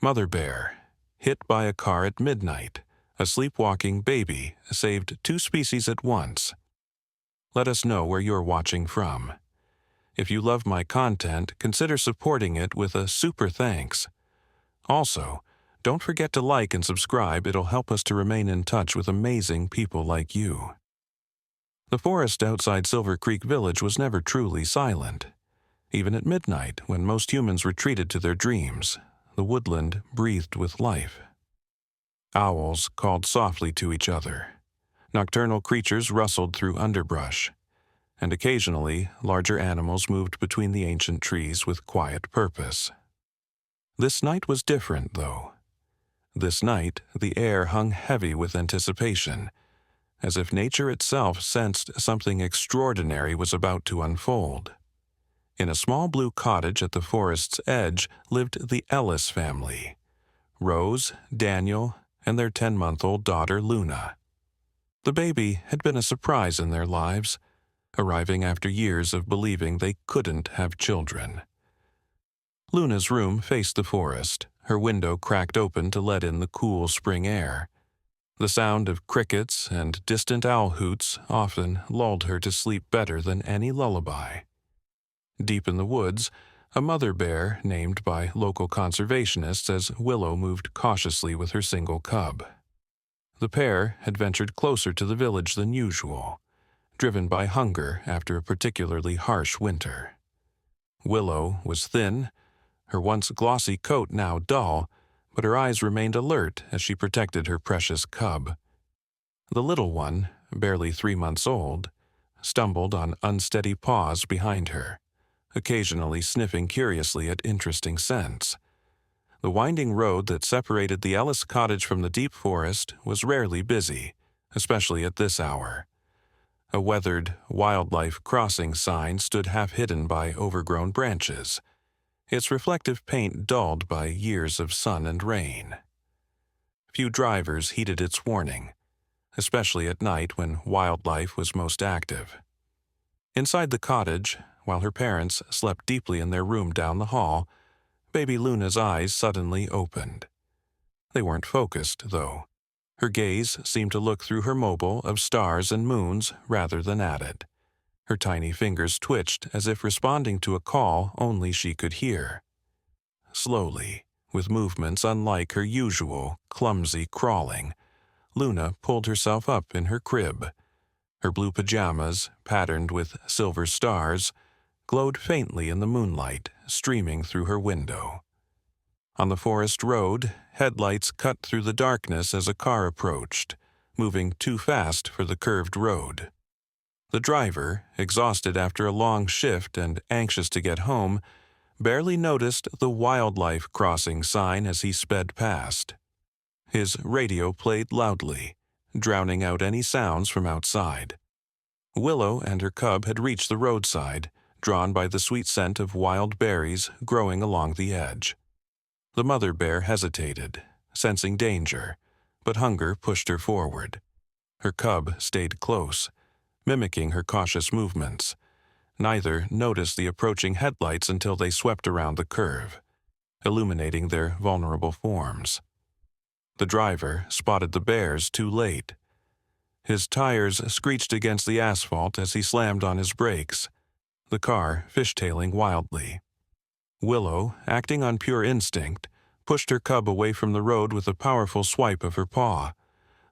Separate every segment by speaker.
Speaker 1: Mother bear, hit by a car at midnight. A sleepwalking baby saved two species at once. Let us know where you're watching from. If you love my content, consider supporting it with a super thanks. Also, don't forget to like and subscribe. It'll help us to remain in touch with amazing people like you. The forest outside Silver Creek Village was never truly silent. Even at midnight, when most humans retreated to their dreams, the woodland breathed with life. Owls called softly to each other. Nocturnal creatures rustled through underbrush, and occasionally larger animals moved between the ancient trees with quiet purpose. This night was different, though. This night, the air hung heavy with anticipation, as if nature itself sensed something extraordinary was about to unfold. In a small blue cottage at the forest's edge lived the Ellis family: Rose, Daniel, and their 10-month-old daughter Luna. The baby had been a surprise in their lives, arriving after years of believing they couldn't have children. Luna's room faced the forest, her window cracked open to let in the cool spring air. The sound of crickets and distant owl hoots often lulled her to sleep better than any lullaby. Deep in the woods, a mother bear, named by local conservationists as Willow, moved cautiously with her single cub. The pair had ventured closer to the village than usual, driven by hunger after a particularly harsh winter. Willow was thin, her once glossy coat now dull, but her eyes remained alert as she protected her precious cub. The little one, barely 3 months old, stumbled on unsteady paws behind her, occasionally sniffing curiously at interesting scents. The winding road that separated the Ellis cottage from the deep forest was rarely busy, especially at this hour. A weathered wildlife crossing sign stood half hidden by overgrown branches, its reflective paint dulled by years of sun and rain. Few drivers heeded its warning, especially at night when wildlife was most active. Inside the cottage, while her parents slept deeply in their room down the hall, baby Luna's eyes suddenly opened. They weren't focused, though. Her gaze seemed to look through her mobile of stars and moons rather than at it. Her tiny fingers twitched as if responding to a call only she could hear. Slowly, with movements unlike her usual clumsy crawling, Luna pulled herself up in her crib. Her blue pajamas, patterned with silver stars, glowed faintly in the moonlight streaming through her window. On the forest road, headlights cut through the darkness as a car approached, moving too fast for the curved road. The driver, exhausted after a long shift and anxious to get home, barely noticed the wildlife crossing sign as he sped past. His radio played loudly, drowning out any sounds from outside. Willow and her cub had reached the roadside, drawn by the sweet scent of wild berries growing along the edge. The mother bear hesitated, sensing danger, but hunger pushed her forward. Her cub stayed close, mimicking her cautious movements. Neither noticed the approaching headlights until they swept around the curve, illuminating their vulnerable forms. The driver spotted the bears too late. His tires screeched against the asphalt as he slammed on his brakes, the car fishtailing wildly. Willow, acting on pure instinct, pushed her cub away from the road with a powerful swipe of her paw.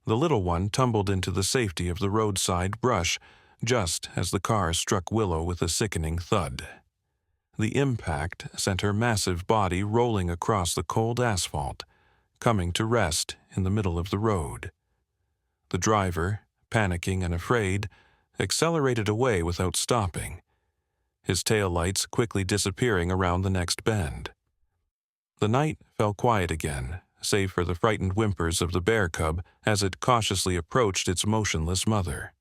Speaker 1: The little one tumbled into the safety of the roadside brush just as the car struck Willow with a sickening thud. The impact sent her massive body rolling across the cold asphalt, coming to rest in the middle of the road. The driver, panicking and afraid, accelerated away without stopping, his taillights quickly disappearing around the next bend. The night fell quiet again, save for the frightened whimpers of the bear cub as it cautiously approached its motionless mother.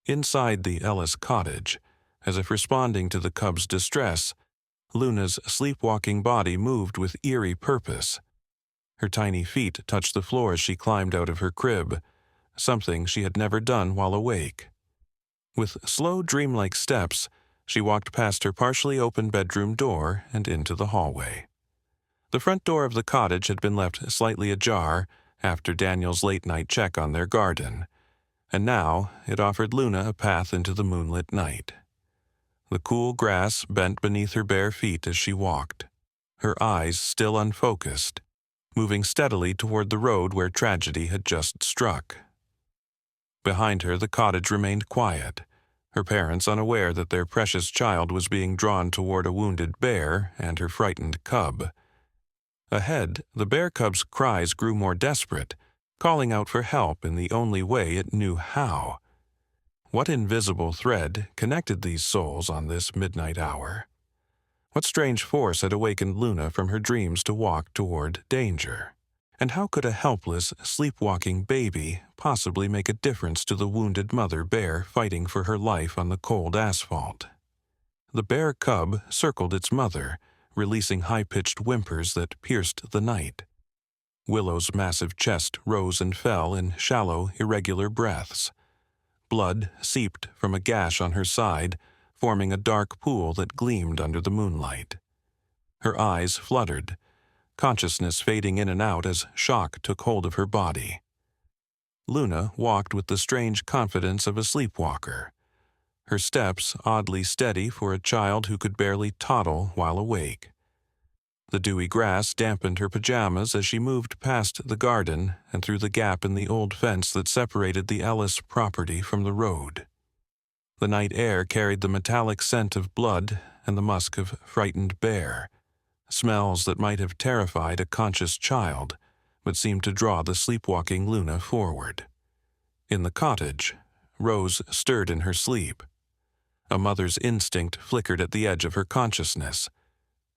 Speaker 1: Inside the Ellis cottage, as if responding to the cub's distress, Luna's sleepwalking body moved with eerie purpose. Her tiny feet touched the floor as she climbed out of her crib, something she had never done while awake. With slow, dreamlike steps, she walked past her partially open bedroom door and into the hallway. The front door of the cottage had been left slightly ajar after Daniel's late-night check on their garden, and now it offered Luna a path into the moonlit night. The cool grass bent beneath her bare feet as she walked, her eyes still unfocused, moving steadily toward the road where tragedy had just struck. Behind her, the cottage remained quiet, her parents unaware that their precious child was being drawn toward a wounded bear and her frightened cub. Ahead, the bear cub's cries grew more desperate, calling out for help in the only way it knew how. What invisible thread connected these souls on this midnight hour? What strange force had awakened Luna from her dreams to walk toward danger? And how could a helpless, sleepwalking baby possibly make a difference to the wounded mother bear fighting for her life on the cold asphalt? The bear cub circled its mother, releasing high-pitched whimpers that pierced the night. Willow's massive chest rose and fell in shallow, irregular breaths. Blood seeped from a gash on her side, forming a dark pool that gleamed under the moonlight. Her eyes fluttered, consciousness fading in and out as shock took hold of her body. Luna walked with the strange confidence of a sleepwalker, her steps oddly steady for a child who could barely toddle while awake. The dewy grass dampened her pajamas as she moved past the garden and through the gap in the old fence that separated the Ellis property from the road. The night air carried the metallic scent of blood and the musk of frightened bear, smells that might have terrified a conscious child, but seemed to draw the sleepwalking Luna forward. In the cottage, Rose stirred in her sleep. A mother's instinct flickered at the edge of her consciousness.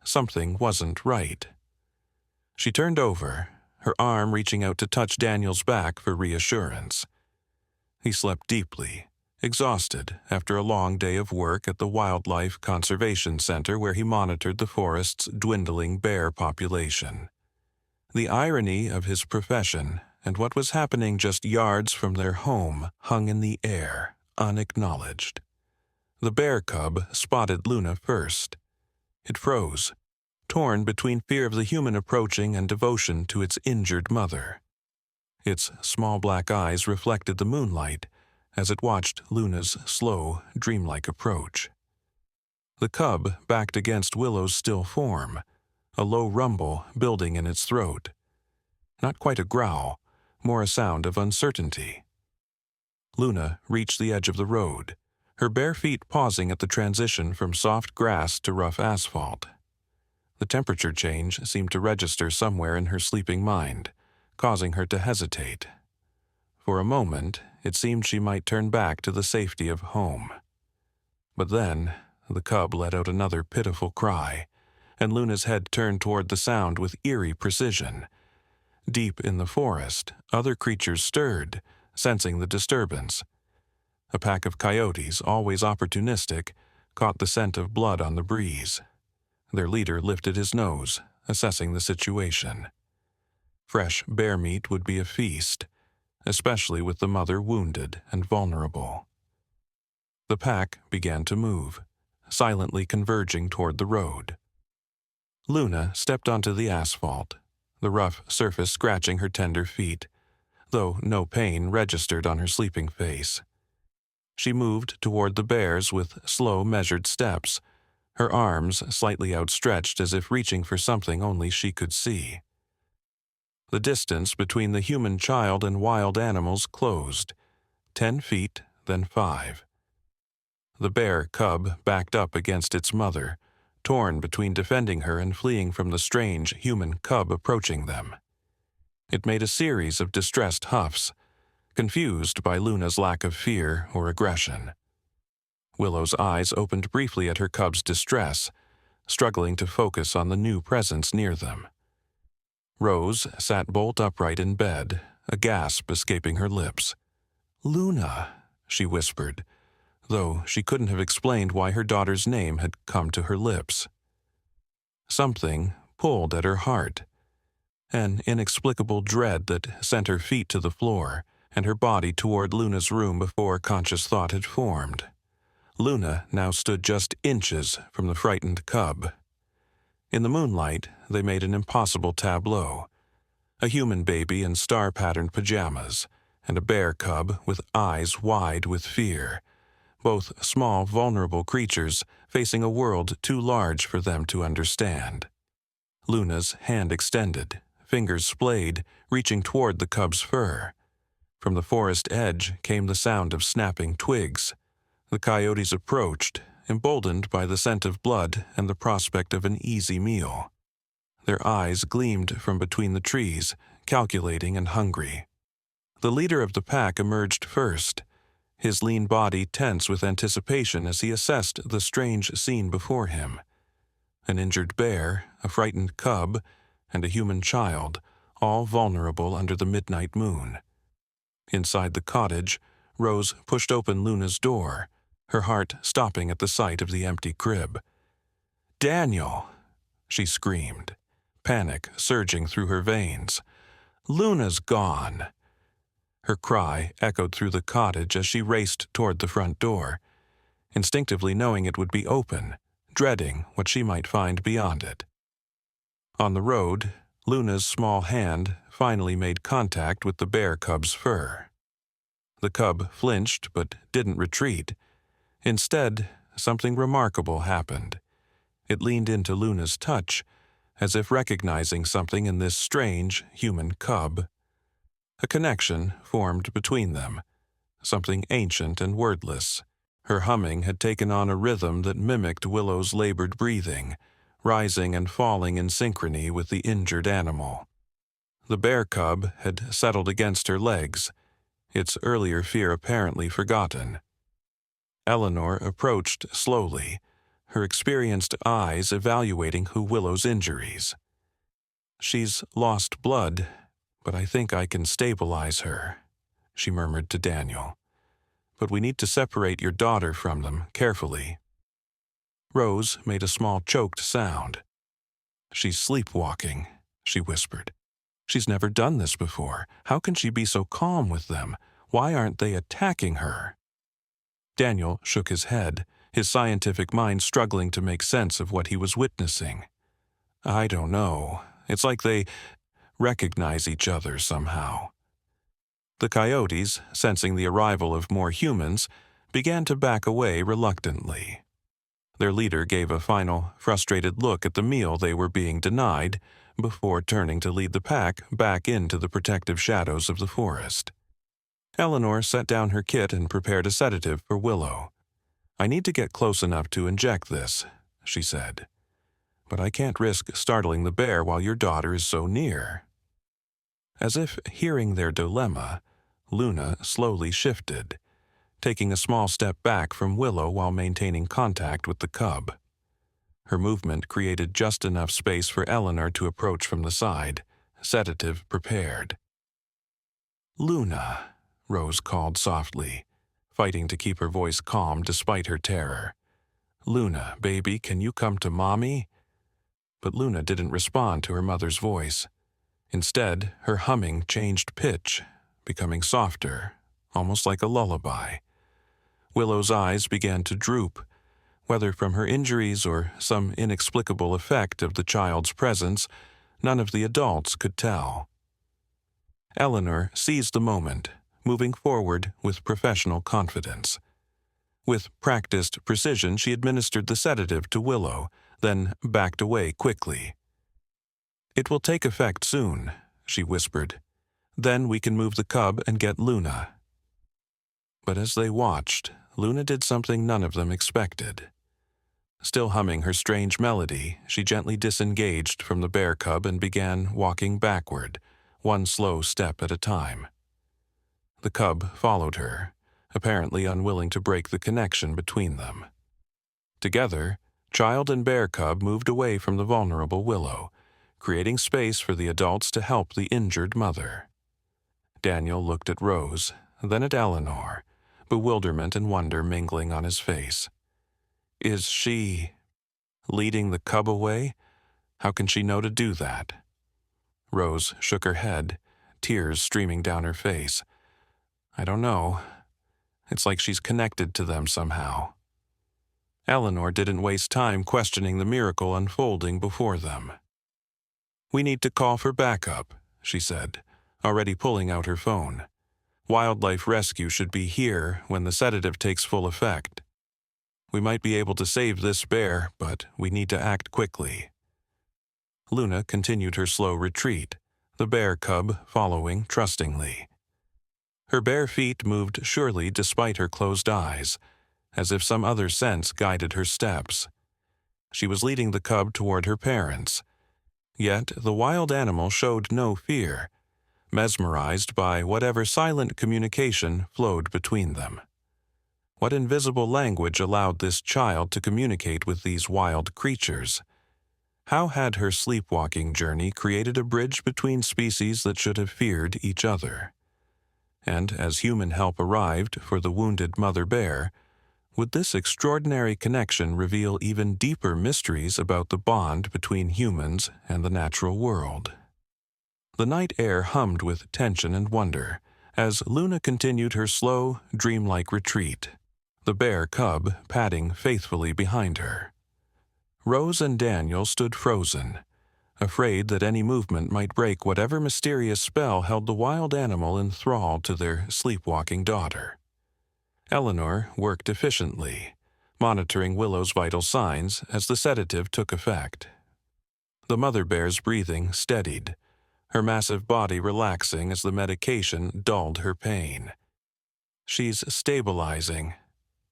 Speaker 1: Something wasn't right. She turned over, her arm reaching out to touch Daniel's back for reassurance. He slept deeply, exhausted after a long day of work at the Wildlife Conservation Center where he monitored the forest's dwindling bear population. The irony of his profession and what was happening just yards from their home hung in the air, unacknowledged. The bear cub spotted Luna first. It froze, torn between fear of the human approaching and devotion to its injured mother. Its small black eyes reflected the moonlight as it watched Luna's slow, dreamlike approach. The cub backed against Willow's still form, a low rumble building in its throat. Not quite a growl, more a sound of uncertainty. Luna reached the edge of the road, her bare feet pausing at the transition from soft grass to rough asphalt. The temperature change seemed to register somewhere in her sleeping mind, causing her to hesitate. For a moment, it seemed she might turn back to the safety of home. But then, the cub let out another pitiful cry, and Luna's head turned toward the sound with eerie precision. Deep in the forest, other creatures stirred, sensing the disturbance. A pack of coyotes, always opportunistic, caught the scent of blood on the breeze. Their leader lifted his nose, assessing the situation. Fresh bear meat would be a feast, especially with the mother wounded and vulnerable. The pack began to move, silently converging toward the road. Luna stepped onto the asphalt, the rough surface scratching her tender feet, though no pain registered on her sleeping face. She moved toward the bears with slow, measured steps, her arms slightly outstretched as if reaching for something only she could see. The distance between the human child and wild animals closed, 10 feet, then 5. The bear cub backed up against its mother, torn between defending her and fleeing from the strange human cub approaching them. It made a series of distressed huffs, confused by Luna's lack of fear or aggression. Willow's eyes opened briefly at her cub's distress, struggling to focus on the new presence near them. Rose sat bolt upright in bed, a gasp escaping her lips. "Luna," she whispered, though she couldn't have explained why her daughter's name had come to her lips. Something pulled at her heart, an inexplicable dread that sent her feet to the floor and her body toward Luna's room before conscious thought had formed. Luna now stood just inches from the frightened cub. In the moonlight, they made an impossible tableau. A human baby in star-patterned pajamas, and a bear cub with eyes wide with fear, both small, vulnerable creatures facing a world too large for them to understand. Luna's hand extended, fingers splayed, reaching toward the cub's fur. From the forest edge came the sound of snapping twigs. The coyotes approached, emboldened by the scent of blood and the prospect of an easy meal. Their eyes gleamed from between the trees, calculating and hungry. The leader of the pack emerged first, his lean body tense with anticipation as he assessed the strange scene before him. An injured bear, a frightened cub, and a human child, all vulnerable under the midnight moon. Inside the cottage, Rose pushed open Luna's door, her heart stopping at the sight of the empty crib. "Daniel!" she screamed, panic surging through her veins. "Luna's gone!" Her cry echoed through the cottage as she raced toward the front door, instinctively knowing it would be open, dreading what she might find beyond it. On the road, Luna's small hand finally made contact with the bear cub's fur. The cub flinched but didn't retreat. Instead, something remarkable happened. It leaned into Luna's touch, as if recognizing something in this strange human cub. A connection formed between them, something ancient and wordless. Her humming had taken on a rhythm that mimicked Willow's labored breathing, rising and falling in synchrony with the injured animal. The bear cub had settled against her legs, its earlier fear apparently forgotten. Eleanor approached slowly, her experienced eyes evaluating Willow's injuries. "She's lost blood, but I think I can stabilize her," she murmured to Daniel. "But we need to separate your daughter from them carefully." Rose made a small choked sound. "She's sleepwalking," she whispered. "She's never done this before. How can she be so calm with them? Why aren't they attacking her?" Daniel shook his head, his scientific mind struggling to make sense of what he was witnessing. "I don't know. It's like they recognize each other somehow." The coyotes, sensing the arrival of more humans, began to back away reluctantly. Their leader gave a final, frustrated look at the meal they were being denied before turning to lead the pack back into the protective shadows of the forest. Eleanor set down her kit and prepared a sedative for Willow. "I need to get close enough to inject this," she said. "But I can't risk startling the bear while your daughter is so near." As if hearing their dilemma, Luna slowly shifted, taking a small step back from Willow while maintaining contact with the cub. Her movement created just enough space for Eleanor to approach from the side, sedative prepared. "Luna," Rose called softly, fighting to keep her voice calm despite her terror. "Luna, baby, can you come to Mommy?" But Luna didn't respond to her mother's voice. Instead, her humming changed pitch, becoming softer, almost like a lullaby. Willow's eyes began to droop, whether from her injuries or some inexplicable effect of the child's presence, none of the adults could tell. Eleanor seized the moment, moving forward with professional confidence. With practiced precision, she administered the sedative to Willow, then backed away quickly. "It will take effect soon," she whispered. "Then we can move the cub and get Luna." But as they watched, Luna did something none of them expected. Still humming her strange melody, she gently disengaged from the bear cub and began walking backward, one slow step at a time. The cub followed her, apparently unwilling to break the connection between them. Together, child and bear cub moved away from the vulnerable Willow, creating space for the adults to help the injured mother. Daniel looked at Rose, then at Eleanor, bewilderment and wonder mingling on his face. "Is she leading the cub away? How can she know to do that?" Rose shook her head, tears streaming down her face. "I don't know. It's like she's connected to them somehow." Eleanor didn't waste time questioning the miracle unfolding before them. "We need to call for backup," she said, already pulling out her phone. "Wildlife rescue should be here when the sedative takes full effect. We might be able to save this bear, but we need to act quickly." Luna continued her slow retreat, the bear cub following trustingly. Her bare feet moved surely despite her closed eyes, as if some other sense guided her steps. She was leading the cub toward her parents. Yet the wild animal showed no fear, mesmerized by whatever silent communication flowed between them. What invisible language allowed this child to communicate with these wild creatures? How had her sleepwalking journey created a bridge between species that should have feared each other? And as human help arrived for the wounded mother bear, would this extraordinary connection reveal even deeper mysteries about the bond between humans and the natural world? The night air hummed with tension and wonder as Luna continued her slow, dreamlike retreat, the bear cub padding faithfully behind her. Rose and Daniel stood frozen, afraid that any movement might break whatever mysterious spell held the wild animal enthralled to their sleepwalking daughter. Eleanor worked efficiently, monitoring Willow's vital signs as the sedative took effect. The mother bear's breathing steadied, her massive body relaxing as the medication dulled her pain. "She's stabilizing,"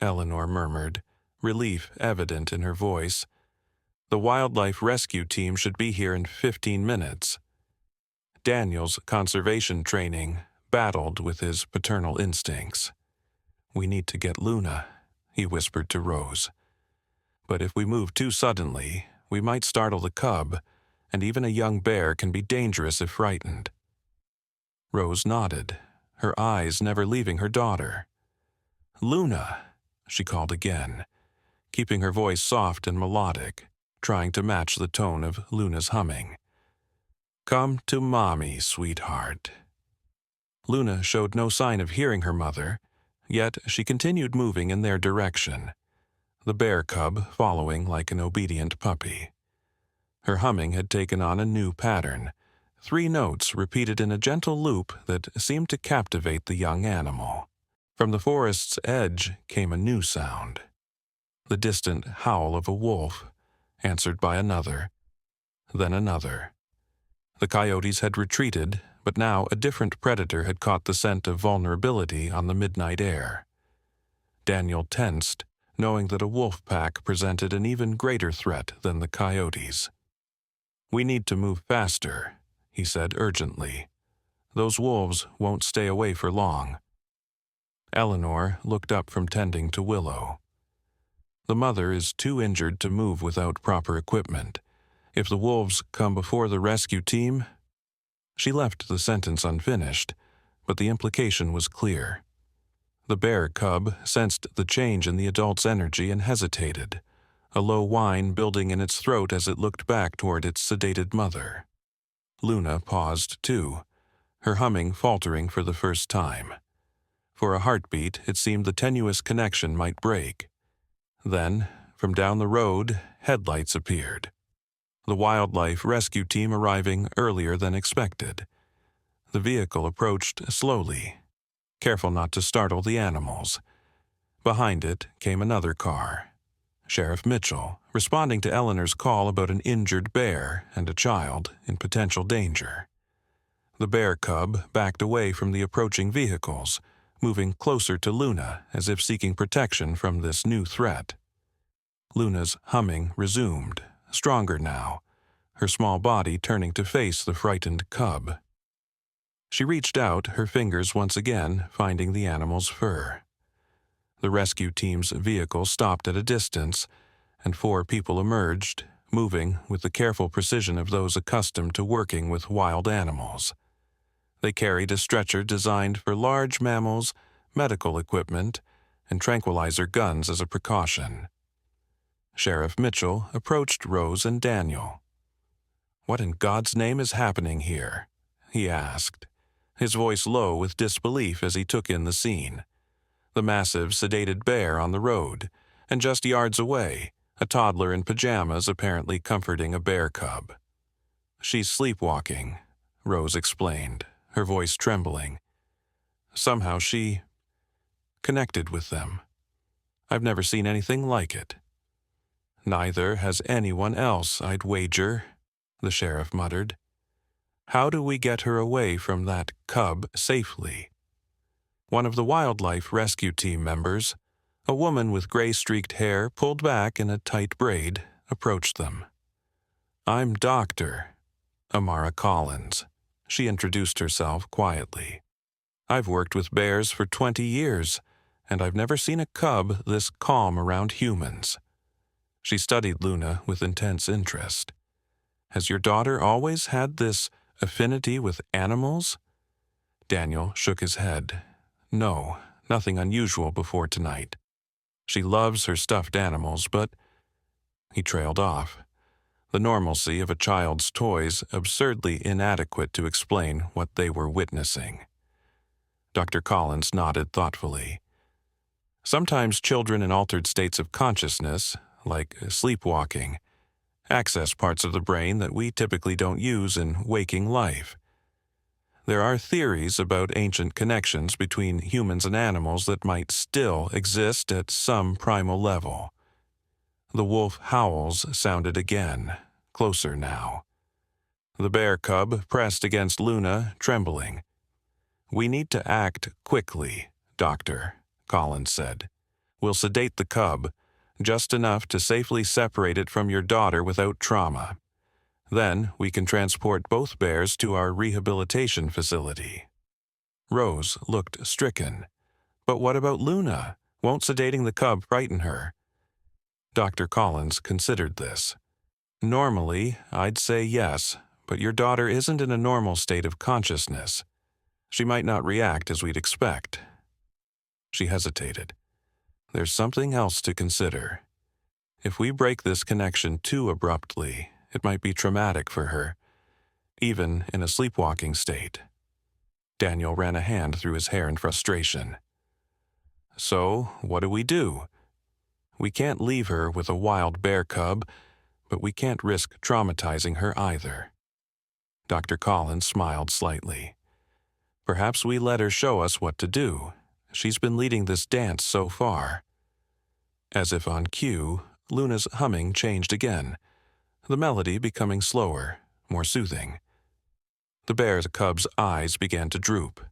Speaker 1: Eleanor murmured, relief evident in her voice. "The wildlife rescue team should be here in 15 minutes. Daniel's conservation training battled with his paternal instincts. "We need to get Luna," he whispered to Rose. "But if we move too suddenly, we might startle the cub, and even a young bear can be dangerous if frightened." Rose nodded, her eyes never leaving her daughter. "Luna," she called again, keeping her voice soft and melodic, trying to match the tone of Luna's humming. "Come to Mommy, sweetheart." Luna showed no sign of hearing her mother, yet she continued moving in their direction, the bear cub following like an obedient puppy. Her humming had taken on a new pattern, 3 notes repeated in a gentle loop that seemed to captivate the young animal. From the forest's edge came a new sound, the distant howl of a wolf, answered by another, then another. The coyotes had retreated, but now a different predator had caught the scent of vulnerability on the midnight air. Daniel tensed, knowing that a wolf pack presented an even greater threat than the coyotes. "We need to move faster," he said urgently. "Those wolves won't stay away for long." Eleanor looked up from tending to Willow. "The mother is too injured to move without proper equipment. If the wolves come before the rescue team—" She left the sentence unfinished, but the implication was clear. The bear cub sensed the change in the adult's energy and hesitated, a low whine building in its throat as it looked back toward its sedated mother. Luna paused too, her humming faltering for the first time. For a heartbeat, it seemed the tenuous connection might break. Then, from down the road, headlights appeared. The wildlife rescue team arriving earlier than expected. The vehicle approached slowly, careful not to startle the animals. Behind it came another car. Sheriff Mitchell, responding to Eleanor's call about an injured bear and a child in potential danger. The bear cub backed away from the approaching vehicles, moving closer to Luna as if seeking protection from this new threat. Luna's humming resumed, stronger now, her small body turning to face the frightened cub. She reached out, her fingers once again finding the animal's fur. The rescue team's vehicle stopped at a distance, and 4 people emerged, moving with the careful precision of those accustomed to working with wild animals. They carried a stretcher designed for large mammals, medical equipment, and tranquilizer guns as a precaution. Sheriff Mitchell approached Rose and Daniel. "What in God's name is happening here?" he asked, his voice low with disbelief as he took in the scene. The massive, sedated bear on the road, and just yards away, a toddler in pajamas apparently comforting a bear cub. "She's sleepwalking," Rose explained, her voice trembling. "Somehow she connected with them. I've never seen anything like it." "Neither has anyone else, I'd wager," the sheriff muttered. "How do we get her away from that cub safely?" One of the wildlife rescue team members, a woman with gray-streaked hair pulled back in a tight braid, approached them. "I'm Dr. Amara Collins," she introduced herself quietly. "I've worked with bears for 20 years, and I've never seen a cub this calm around humans." She studied Luna with intense interest. "Has your daughter always had this affinity with animals?" Daniel shook his head. "No, nothing unusual before tonight. She loves her stuffed animals, but—" He trailed off, the normalcy of a child's toys absurdly inadequate to explain what they were witnessing. Dr. Collins nodded thoughtfully. "Sometimes children in altered states of consciousness, like sleepwalking, access parts of the brain that we typically don't use in waking life. There are theories about ancient connections between humans and animals that might still exist at some primal level." The wolf howls sounded again, closer now. The bear cub pressed against Luna, trembling. "We need to act quickly, Doctor," Collins said. "We'll sedate the cub, just enough to safely separate it from your daughter without trauma. Then we can transport both bears to our rehabilitation facility." Rose looked stricken. "But what about Luna? Won't sedating the cub frighten her?" Dr. Collins considered this. "Normally, I'd say yes, but your daughter isn't in a normal state of consciousness. She might not react as we'd expect." She hesitated. "There's something else to consider. If we break this connection too abruptly, it might be traumatic for her, even in a sleepwalking state." Daniel ran a hand through his hair in frustration. "So, what do we do? We can't leave her with a wild bear cub, but we can't risk traumatizing her either." Dr. Collins smiled slightly. "Perhaps we let her show us what to do. She's been leading this dance so far." As if on cue, Luna's humming changed again, the melody becoming slower, more soothing. The bear cub's eyes began to droop,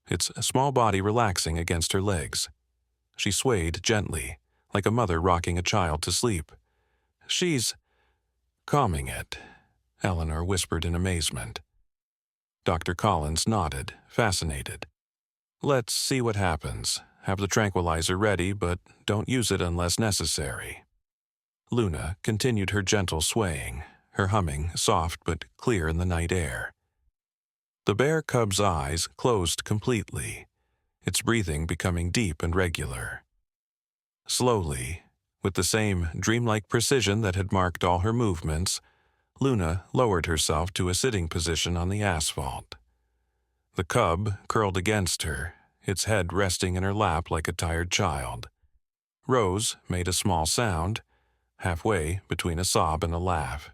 Speaker 1: its small body relaxing against her legs. She swayed gently, like a mother rocking a child to sleep. "She's calming it," Eleanor whispered in amazement. Dr. Collins nodded, fascinated. "Let's see what happens. Have the tranquilizer ready, but don't use it unless necessary." Luna continued her gentle swaying, her humming soft but clear in the night air. The bear cub's eyes closed completely, its breathing becoming deep and regular. Slowly, with the same dreamlike precision that had marked all her movements, Luna lowered herself to a sitting position on the asphalt. The cub curled against her, its head resting in her lap like a tired child. Rose made a small sound, halfway between a sob and a laugh.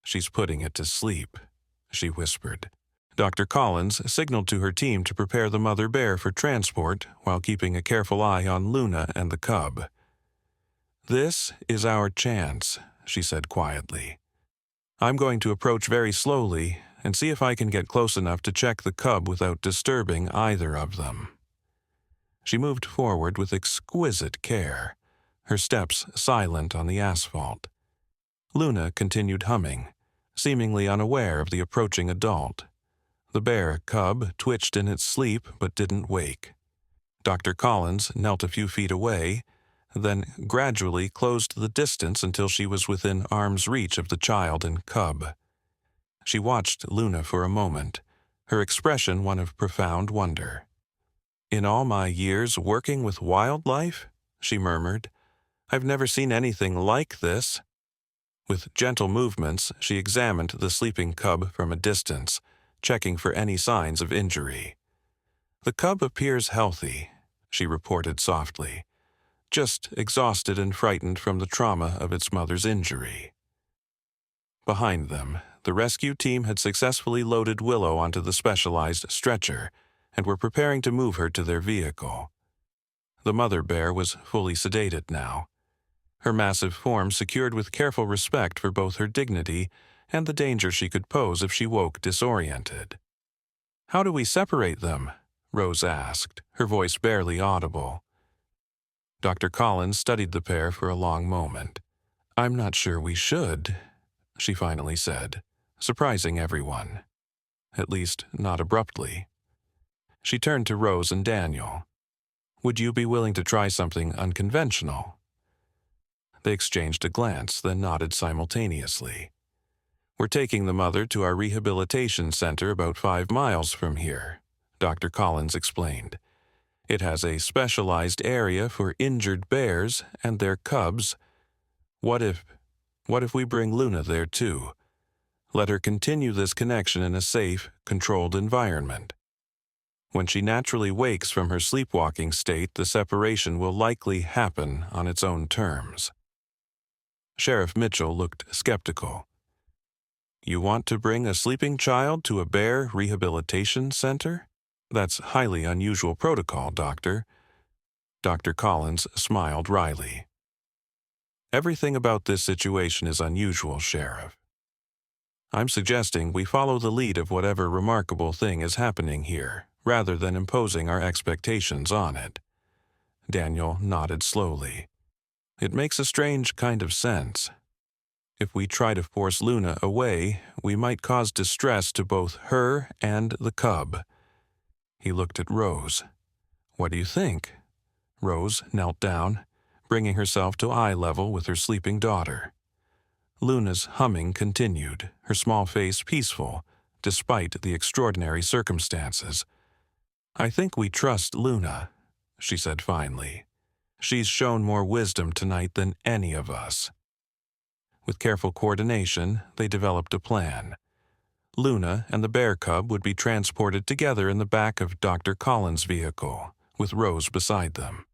Speaker 1: "She's putting it to sleep," she whispered. Dr. Collins signaled to her team to prepare the mother bear for transport while keeping a careful eye on Luna and the cub. "This is our chance," she said quietly. "I'm going to approach very slowly and see if I can get close enough to check the cub without disturbing either of them." She moved forward with exquisite care, her steps silent on the asphalt. Luna continued humming, seemingly unaware of the approaching adult. The bear cub twitched in its sleep but didn't wake. Dr. Collins knelt a few feet away, then gradually closed the distance until she was within arm's reach of the child and cub. She watched Luna for a moment, her expression one of profound wonder. "In all my years working with wildlife," she murmured, "I've never seen anything like this." With gentle movements, she examined the sleeping cub from a distance, checking for any signs of injury. "The cub appears healthy," she reported softly. just exhausted and frightened from the trauma of its mother's injury. Behind them, the rescue team had successfully loaded Willow onto the specialized stretcher and were preparing to move her to their vehicle. The mother bear was fully sedated now, her massive form secured with careful respect for both her dignity and the danger she could pose if she woke disoriented. "How do we separate them?" Rose asked, her voice barely audible. Dr. Collins studied the pair for a long moment. "I'm not sure we should," she finally said, surprising everyone. At least, not abruptly. She turned to Rose and Daniel. "Would you be willing to try something unconventional?" They exchanged a glance, then nodded simultaneously. "We're taking the mother to our rehabilitation center about 5 miles from here," Dr. Collins explained. "It has a specialized area for injured bears and their cubs. What if we bring Luna there too? Let her continue this connection in a safe, controlled environment. When she naturally wakes from her sleepwalking state, the separation will likely happen on its own terms." Sheriff Mitchell looked skeptical. "You want to bring a sleeping child to a bear rehabilitation center? That's highly unusual protocol, Doctor." Dr. Collins smiled wryly. "Everything about this situation is unusual, Sheriff. I'm suggesting we follow the lead of whatever remarkable thing is happening here, rather than imposing our expectations on it." Daniel nodded slowly. "It makes a strange kind of sense. If we try to force Luna away, we might cause distress to both her and the cub." He looked at Rose. "What do you think?" Rose knelt down, bringing herself to eye level with her sleeping daughter. Luna's humming continued, her small face peaceful, despite the extraordinary circumstances. "I think we trust Luna," she said finally. "She's shown more wisdom tonight than any of us." With careful coordination, they developed a plan. Luna and the bear cub would be transported together in the back of Dr. Collins' vehicle, with Rose beside them.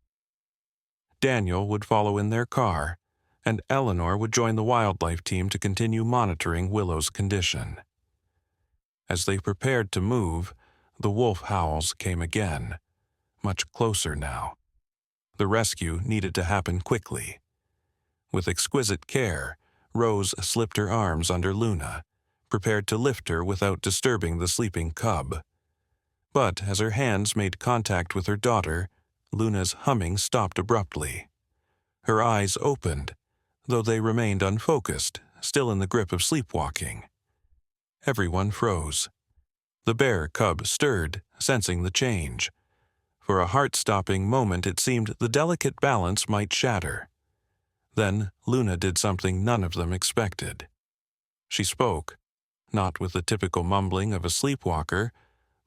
Speaker 1: Daniel would follow in their car, and Eleanor would join the wildlife team to continue monitoring Willow's condition. As they prepared to move, the wolf howls came again, much closer now. The rescue needed to happen quickly. With exquisite care, Rose slipped her arms under Luna, prepared to lift her without disturbing the sleeping cub. But as her hands made contact with her daughter, Luna's humming stopped abruptly. Her eyes opened, though they remained unfocused, still in the grip of sleepwalking. Everyone froze. The bear cub stirred, sensing the change. For a heart-stopping moment it seemed the delicate balance might shatter. Then Luna did something none of them expected. She spoke, not with the typical mumbling of a sleepwalker,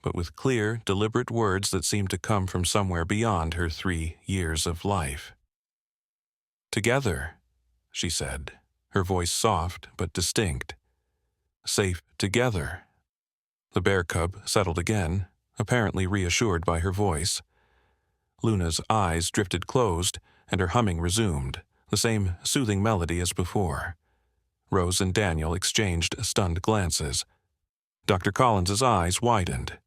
Speaker 1: but with clear, deliberate words that seemed to come from somewhere beyond her 3 years of life. "Together," she said, her voice soft but distinct. "Safe together." The bear cub settled again, apparently reassured by her voice. Luna's eyes drifted closed, and her humming resumed, the same soothing melody as before. Rose and Daniel exchanged stunned glances. Dr. Collins's eyes widened.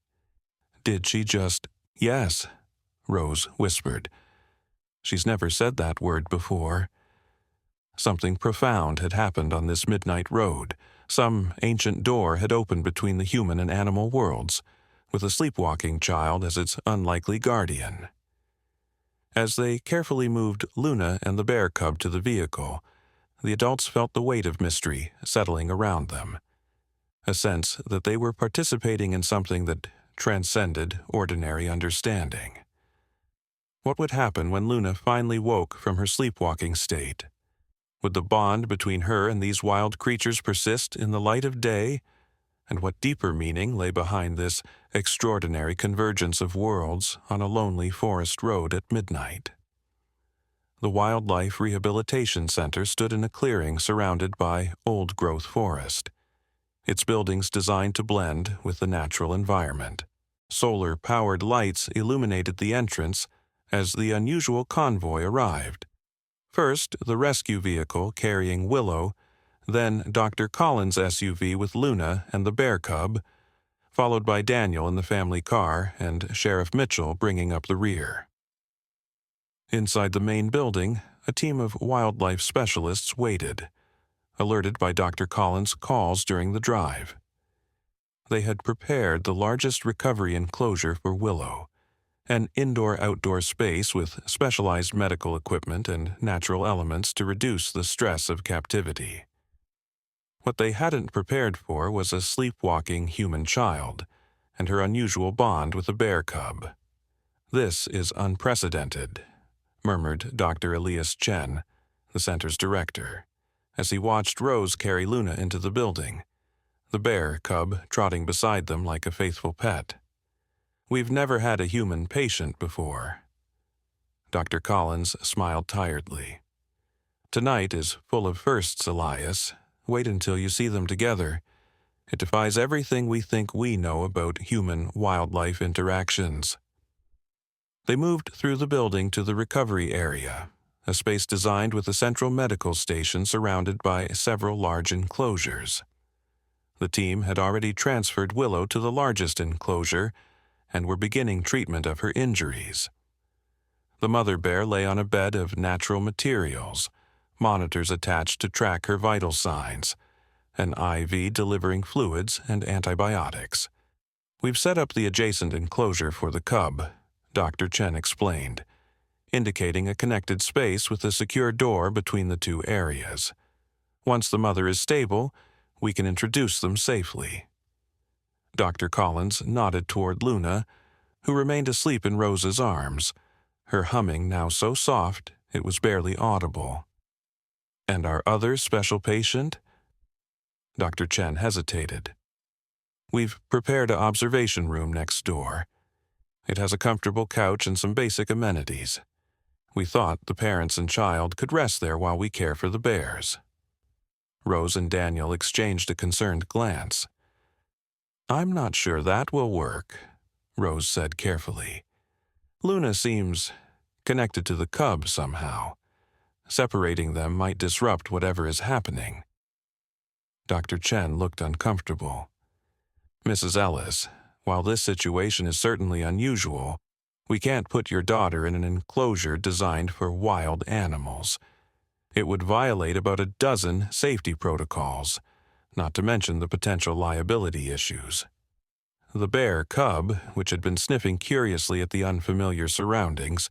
Speaker 1: "Did she just—" "Yes," Rose whispered. "She's never said that word before." Something profound had happened on this midnight road. Some ancient door had opened between the human and animal worlds, with a sleepwalking child as its unlikely guardian. As they carefully moved Luna and the bear cub to the vehicle, the adults felt the weight of mystery settling around them, a sense that they were participating in something that transcended ordinary understanding. What would happen when Luna finally woke from her sleepwalking state? Would the bond between her and these wild creatures persist in the light of day? And what deeper meaning lay behind this extraordinary convergence of worlds on a lonely forest road at midnight? The Wildlife Rehabilitation Center stood in a clearing surrounded by old-growth forest, its buildings designed to blend with the natural environment. Solar-powered lights illuminated the entrance, as the unusual convoy arrived. First, the rescue vehicle carrying Willow, then Dr. Collins' SUV with Luna and the bear cub, followed by Daniel in the family car and Sheriff Mitchell bringing up the rear. Inside the main building, a team of wildlife specialists waited, alerted by Dr. Collins' calls during the drive. They had prepared the largest recovery enclosure for Willow, an indoor-outdoor space with specialized medical equipment and natural elements to reduce the stress of captivity. What they hadn't prepared for was a sleepwalking human child and her unusual bond with a bear cub. "This is unprecedented," murmured Dr. Elias Chen, the center's director, as he watched Rose carry Luna into the building, the bear cub trotting beside them like a faithful pet. "We've never had a human patient before." Dr. Collins smiled tiredly. "Tonight is full of firsts, Elias. Wait until you see them together. It defies everything we think we know about human-wildlife interactions." They moved through the building to the recovery area, a space designed with a central medical station surrounded by several large enclosures. The team had already transferred Willow to the largest enclosure and were beginning treatment of her injuries. The mother bear lay on a bed of natural materials, monitors attached to track her vital signs, an IV delivering fluids and antibiotics. "We've set up the adjacent enclosure for the cub," Dr. Chen explained, indicating a connected space with a secure door between the two areas. "Once the mother is stable, we can introduce them safely." Dr. Collins nodded toward Luna, who remained asleep in Rose's arms, her humming now so soft it was barely audible. "And our other special patient?" Dr. Chen hesitated. "We've prepared an observation room next door. It has a comfortable couch and some basic amenities. We thought the parents and child could rest there while we care for the bears." Rose and Daniel exchanged a concerned glance. "I'm not sure that will work," Rose said carefully. "Luna seems connected to the cub somehow. Separating them might disrupt whatever is happening." Dr. Chen looked uncomfortable. "Mrs. Ellis, while this situation is certainly unusual, we can't put your daughter in an enclosure designed for wild animals. It would violate about a dozen safety protocols, not to mention the potential liability issues." The bear cub, which had been sniffing curiously at the unfamiliar surroundings,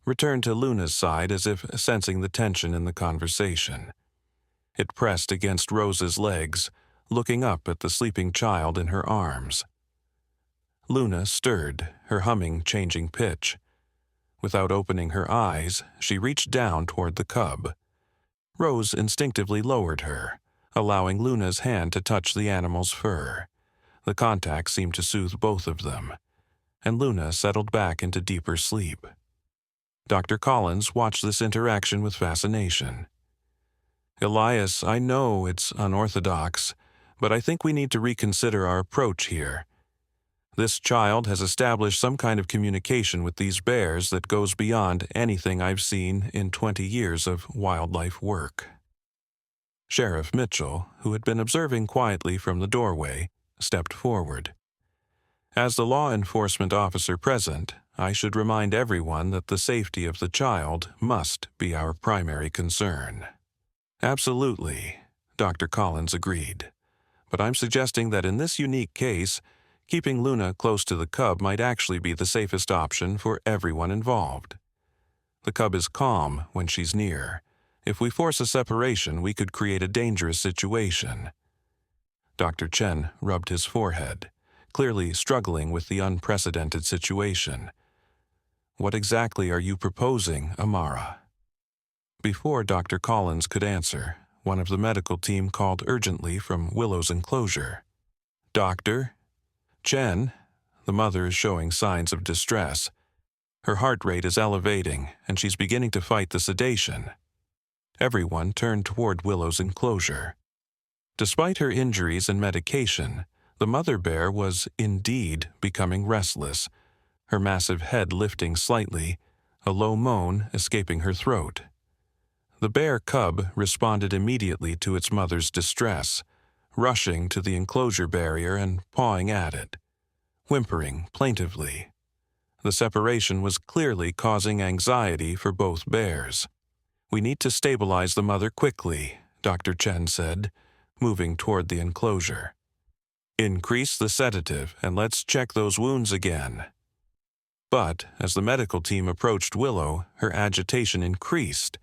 Speaker 1: returned to Luna's side as if sensing the tension in the conversation. It pressed against Rose's legs, looking up at the sleeping child in her arms. Luna stirred, her humming changing pitch. Without opening her eyes, she reached down toward the cub. Rose instinctively lowered her, allowing Luna's hand to touch the animal's fur. The contact seemed to soothe both of them, and Luna settled back into deeper sleep. Dr. Collins watched this interaction with fascination. "Elias, I know it's unorthodox, but I think we need to reconsider our approach here. This child has established some kind of communication with these bears that goes beyond anything I've seen in 20 years of wildlife work." Sheriff Mitchell, who had been observing quietly from the doorway, stepped forward. "As the law enforcement officer present, I should remind everyone that the safety of the child must be our primary concern." "Absolutely," Dr. Collins agreed. "But I'm suggesting that in this unique case, keeping Luna close to the cub might actually be the safest option for everyone involved. The cub is calm when she's near. If we force a separation, we could create a dangerous situation." Dr. Chen rubbed his forehead, clearly struggling with the unprecedented situation. "What exactly are you proposing, Amara?" Before Dr. Collins could answer, one of the medical team called urgently from Willow's enclosure. "Doctor?" "Chen, the mother is showing signs of distress. Her heart rate is elevating, and she's beginning to fight the sedation." Everyone turned toward Willow's enclosure. Despite her injuries and medication, the mother bear was indeed becoming restless, her massive head lifting slightly, a low moan escaping her throat. The bear cub responded immediately to its mother's distress, rushing to the enclosure barrier and pawing at it, whimpering plaintively. The separation was clearly causing anxiety for both bears. "We need to stabilize the mother quickly," Dr. Chen said, moving toward the enclosure. "Increase the sedative and let's check those wounds again." But as the medical team approached Willow, her agitation increased.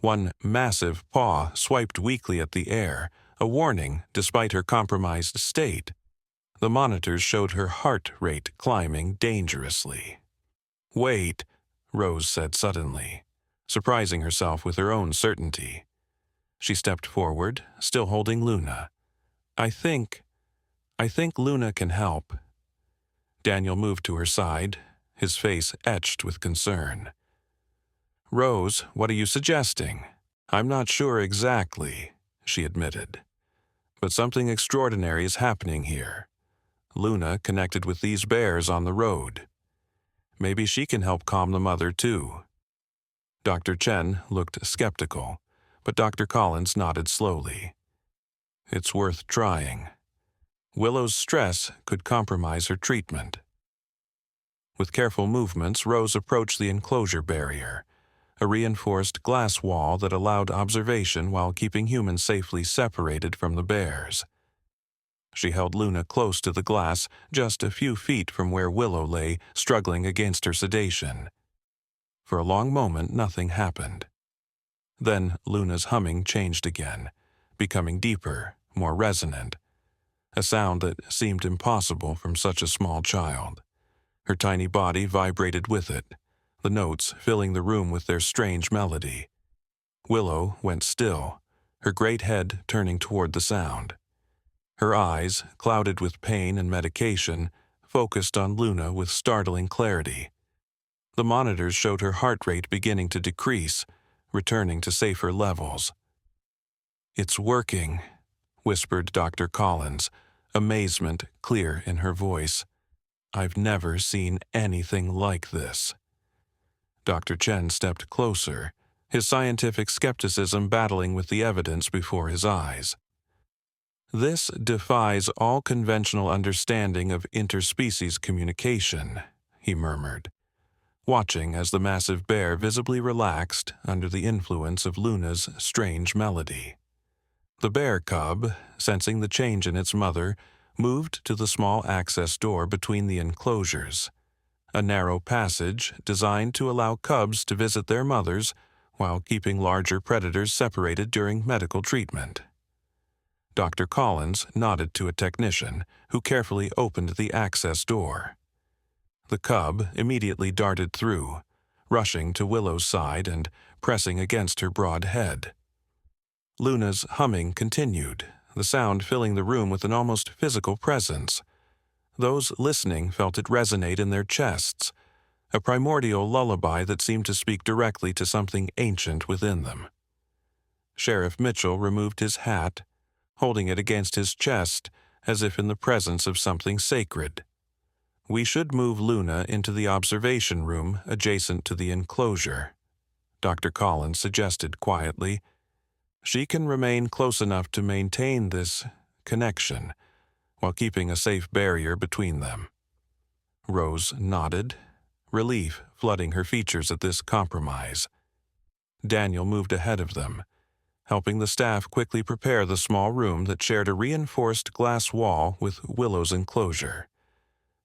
Speaker 1: One massive paw swiped weakly at the air, a warning despite her compromised state. The monitors showed her heart rate climbing dangerously. "Wait," Rose said suddenly, surprising herself with her own certainty. She stepped forward, still holding Luna. I think Luna can help." Daniel moved to her side, his face etched with concern. "Rose, what are you suggesting?" "I'm not sure exactly," she admitted. "But something extraordinary is happening here. Luna connected with these bears on the road. Maybe she can help calm the mother too." Dr. Chen looked skeptical, but Dr. Collins nodded slowly. "It's worth trying. Willow's stress could compromise her treatment." With careful movements, Rose approached the enclosure barrier, a reinforced glass wall that allowed observation while keeping humans safely separated from the bears. She held Luna close to the glass, just a few feet from where Willow lay, struggling against her sedation. For a long moment, nothing happened. Then Luna's humming changed again, becoming deeper, more resonant, a sound that seemed impossible from such a small child. Her tiny body vibrated with it, the notes filling the room with their strange melody. Willow went still, her great head turning toward the sound. Her eyes, clouded with pain and medication, focused on Luna with startling clarity. The monitors showed her heart rate beginning to decrease, returning to safer levels. "It's working," whispered Dr. Collins, amazement clear in her voice. "I've never seen anything like this." Dr. Chen stepped closer, his scientific skepticism battling with the evidence before his eyes. "This defies all conventional understanding of interspecies communication," he murmured, watching as the massive bear visibly relaxed under the influence of Luna's strange melody. The bear cub, sensing the change in its mother, moved to the small access door between the enclosures, a narrow passage designed to allow cubs to visit their mothers while keeping larger predators separated during medical treatment. Dr. Collins nodded to a technician who carefully opened the access door. The cub immediately darted through, rushing to Willow's side and pressing against her broad head. Luna's humming continued, the sound filling the room with an almost physical presence. Those listening felt it resonate in their chests, a primordial lullaby that seemed to speak directly to something ancient within them. Sheriff Mitchell removed his hat, holding it against his chest as if in the presence of something sacred. "We should move Luna into the observation room adjacent to the enclosure," Dr. Collins suggested quietly. "She can remain close enough to maintain this connection, while keeping a safe barrier between them." Rose nodded, relief flooding her features at this compromise. Daniel moved ahead of them, helping the staff quickly prepare the small room that shared a reinforced glass wall with Willow's enclosure.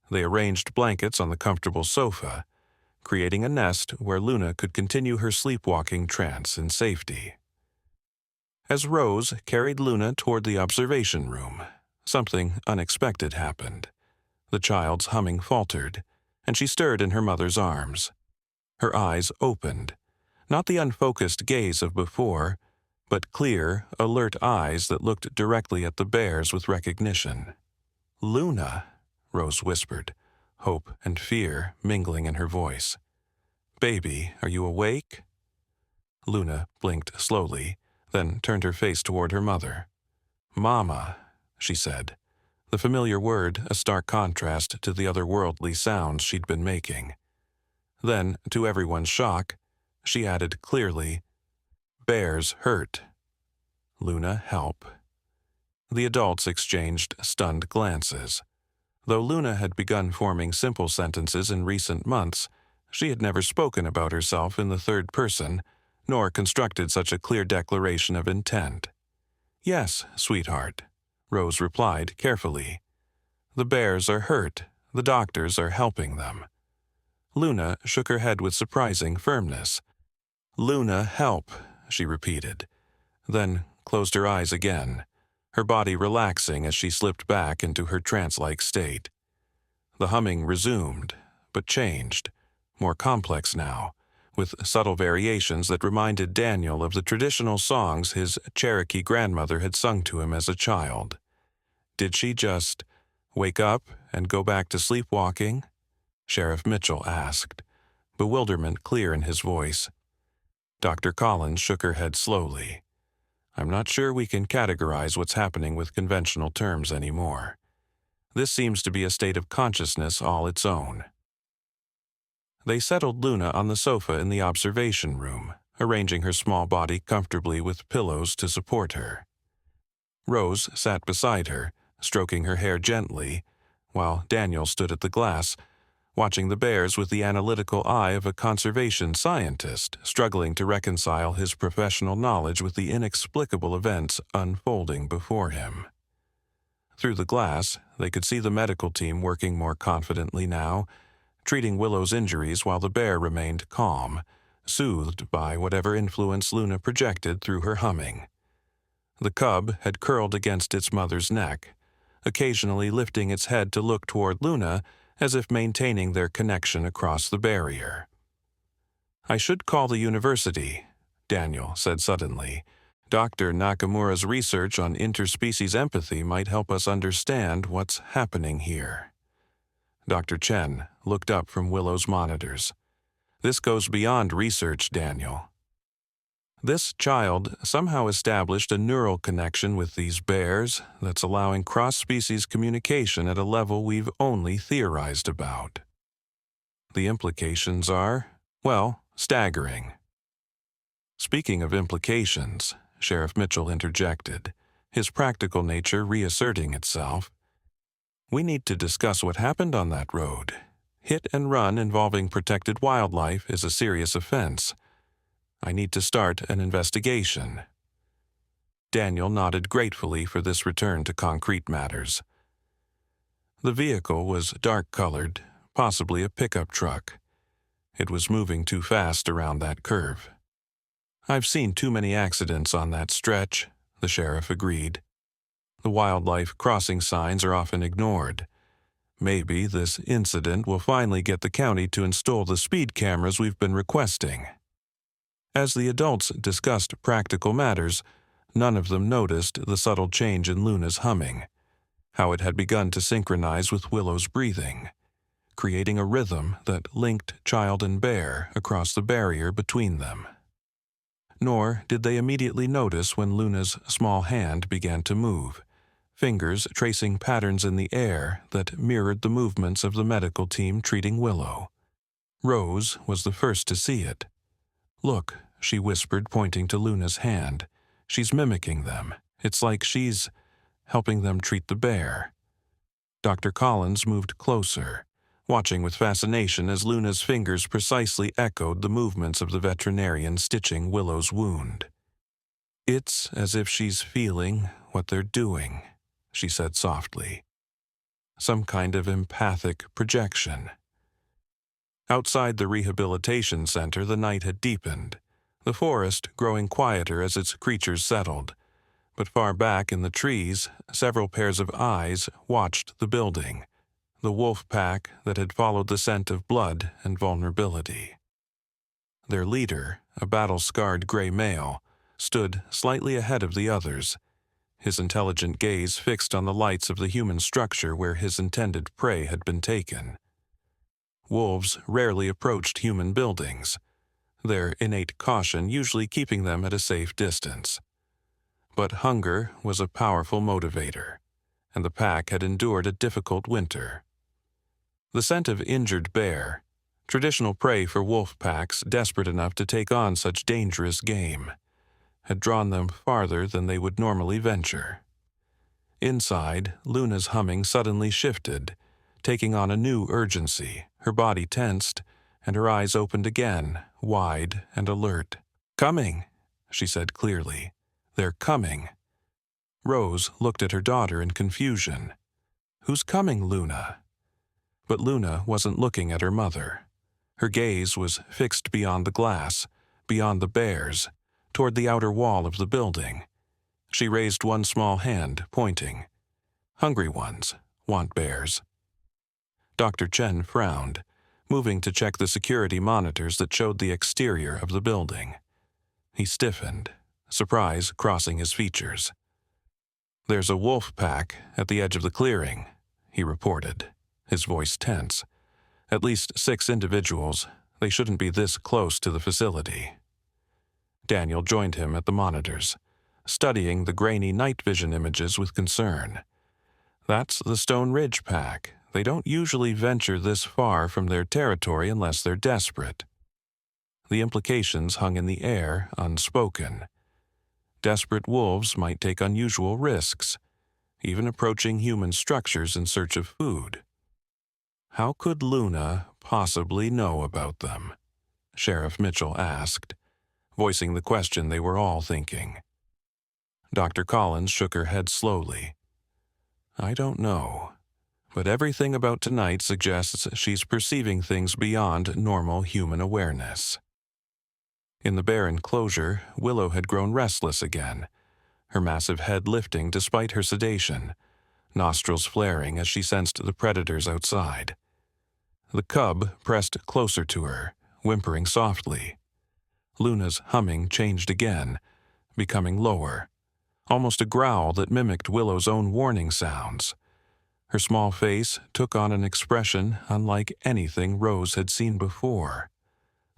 Speaker 1: They arranged blankets on the comfortable sofa, creating a nest where Luna could continue her sleepwalking trance in safety. As Rose carried Luna toward the observation room, something unexpected happened. The child's humming faltered, and she stirred in her mother's arms. Her eyes opened, not the unfocused gaze of before, but clear, alert eyes that looked directly at the bears with recognition. "Luna," Rose whispered, hope and fear mingling in her voice. "Baby, are you awake?" Luna blinked slowly, then turned her face toward her mother. "Mama," she said, the familiar word a stark contrast to the otherworldly sounds she'd been making. Then, to everyone's shock, she added clearly, "Bears hurt. Luna, help." The adults exchanged stunned glances. Though Luna had begun forming simple sentences in recent months, she had never spoken about herself in the third person, nor constructed such a clear declaration of intent. "Yes, sweetheart," Rose replied carefully. "The bears are hurt. The doctors are helping them." Luna shook her head with surprising firmness. "Luna, help," she repeated, then closed her eyes again, her body relaxing as she slipped back into her trance-like state. The humming resumed, but changed, more complex now, with subtle variations that reminded Daniel of the traditional songs his Cherokee grandmother had sung to him as a child. Did she just wake up and go back to sleepwalking? Sheriff Mitchell asked, bewilderment clear in his voice. Dr. Collins shook her head slowly. "I'm not sure we can categorize what's happening with conventional terms anymore. This seems to be a state of consciousness all its own." They settled Luna on the sofa in the observation room, arranging her small body comfortably with pillows to support her. Rose sat beside her, stroking her hair gently, while Daniel stood at the glass, watching the bears with the analytical eye of a conservation scientist struggling to reconcile his professional knowledge with the inexplicable events unfolding before him. Through the glass, they could see the medical team working more confidently now, treating Willow's injuries while the bear remained calm, soothed by whatever influence Luna projected through her humming. The cub had curled against its mother's neck, occasionally lifting its head to look toward Luna as if maintaining their connection across the barrier. "I should call the university," Daniel said suddenly. "Dr. Nakamura's research on interspecies empathy might help us understand what's happening here." Dr. Chen looked up from Willow's monitors. "This goes beyond research, Daniel. This child somehow established a neural connection with these bears that's allowing cross-species communication at a level we've only theorized about. The implications are, well, staggering." "Speaking of implications," Sheriff Mitchell interjected, his practical nature reasserting itself, "we need to discuss what happened on that road. Hit and run involving protected wildlife is a serious offense. I need to start an investigation." Daniel nodded gratefully for this return to concrete matters. The vehicle was dark-colored, possibly a pickup truck. It was moving too fast around that curve. "I've seen too many accidents on that stretch," the sheriff agreed. "The wildlife crossing signs are often ignored. Maybe this incident will finally get the county to install the speed cameras we've been requesting." As the adults discussed practical matters, none of them noticed the subtle change in Luna's humming, how it had begun to synchronize with Willow's breathing, creating a rhythm that linked child and bear across the barrier between them. Nor did they immediately notice when Luna's small hand began to move, fingers tracing patterns in the air that mirrored the movements of the medical team treating Willow. Rose was the first to see it. "Look," she whispered, pointing to Luna's hand. "She's mimicking them. It's like she's helping them treat the bear." Dr. Collins moved closer, watching with fascination as Luna's fingers precisely echoed the movements of the veterinarian stitching Willow's wound. "It's as if she's feeling what they're doing," she said softly. "Some kind of empathic projection." Outside the rehabilitation center, the night had deepened, the forest growing quieter as its creatures settled. But far back in the trees, several pairs of eyes watched the building, the wolf pack that had followed the scent of blood and vulnerability. Their leader, a battle-scarred gray male, stood slightly ahead of the others, his intelligent gaze fixed on the lights of the human structure where his intended prey had been taken. Wolves rarely approached human buildings, their innate caution usually keeping them at a safe distance. But hunger was a powerful motivator, and the pack had endured a difficult winter. The scent of injured bear, Traditional prey for wolf packs desperate enough to take on such dangerous game had drawn them farther than they would normally venture. Inside, Luna's humming suddenly shifted, taking on a new urgency. Her body tensed, and her eyes opened again, wide and alert. "Coming," she said clearly. "They're coming." Rose looked at her daughter in confusion. "Who's coming, Luna?" But Luna wasn't looking at her mother. Her gaze was fixed beyond the glass, beyond the bears, toward the outer wall of the building. She raised one small hand, pointing. "Hungry ones want bears." Dr. Chen frowned, moving to check the security monitors that showed the exterior of the building. He stiffened, surprise crossing his features. "There's a wolf pack at the edge of the clearing," he reported, his voice tense. "At least 6 individuals. They shouldn't be this close to the facility." Daniel joined him at the monitors, studying the grainy night vision images with concern. "That's the Stone Ridge pack. They don't usually venture this far from their territory unless they're desperate." The implications hung in the air, unspoken. Desperate wolves might take unusual risks, even approaching human structures in search of food. How could Luna possibly know about them? Sheriff Mitchell asked, voicing the question they were all thinking. Dr. Collins shook her head slowly. "I don't know, but everything about tonight suggests she's perceiving things beyond normal human awareness." In the bare enclosure, Willow had grown restless again, her massive head lifting despite her sedation, nostrils flaring as she sensed the predators outside. The cub pressed closer to her, whimpering softly. Luna's humming changed again, becoming lower, almost a growl that mimicked Willow's own warning sounds. Her small face took on an expression unlike anything Rose had seen before,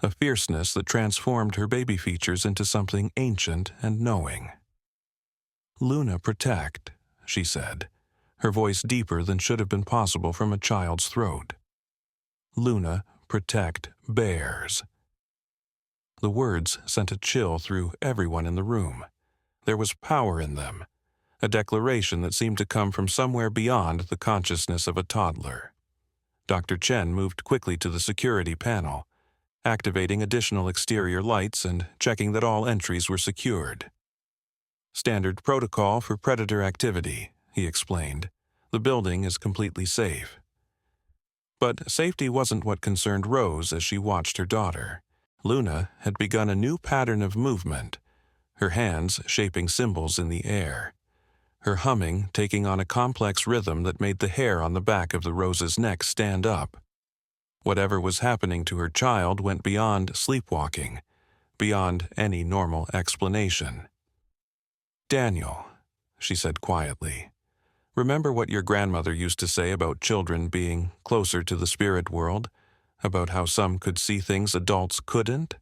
Speaker 1: a fierceness that transformed her baby features into something ancient and knowing. "Luna, protect," she said, her voice deeper than should have been possible from a child's throat. "Luna, protect bears." The words sent a chill through everyone in the room. There was power in them, a declaration that seemed to come from somewhere beyond the consciousness of a toddler. Dr. Chen moved quickly to the security panel, activating additional exterior lights and checking that all entries were secured. "Standard protocol for predator activity," he explained. "The building is completely safe." But safety wasn't what concerned Rose as she watched her daughter. Luna had begun a new pattern of movement, her hands shaping symbols in the air, her humming taking on a complex rhythm that made the hair on the back of the Rose's neck stand up. Whatever was happening to her child went beyond sleepwalking, beyond any normal explanation. "Daniel," she said quietly, "remember what your grandmother used to say about children being closer to the spirit world, about how some could see things adults couldn't?"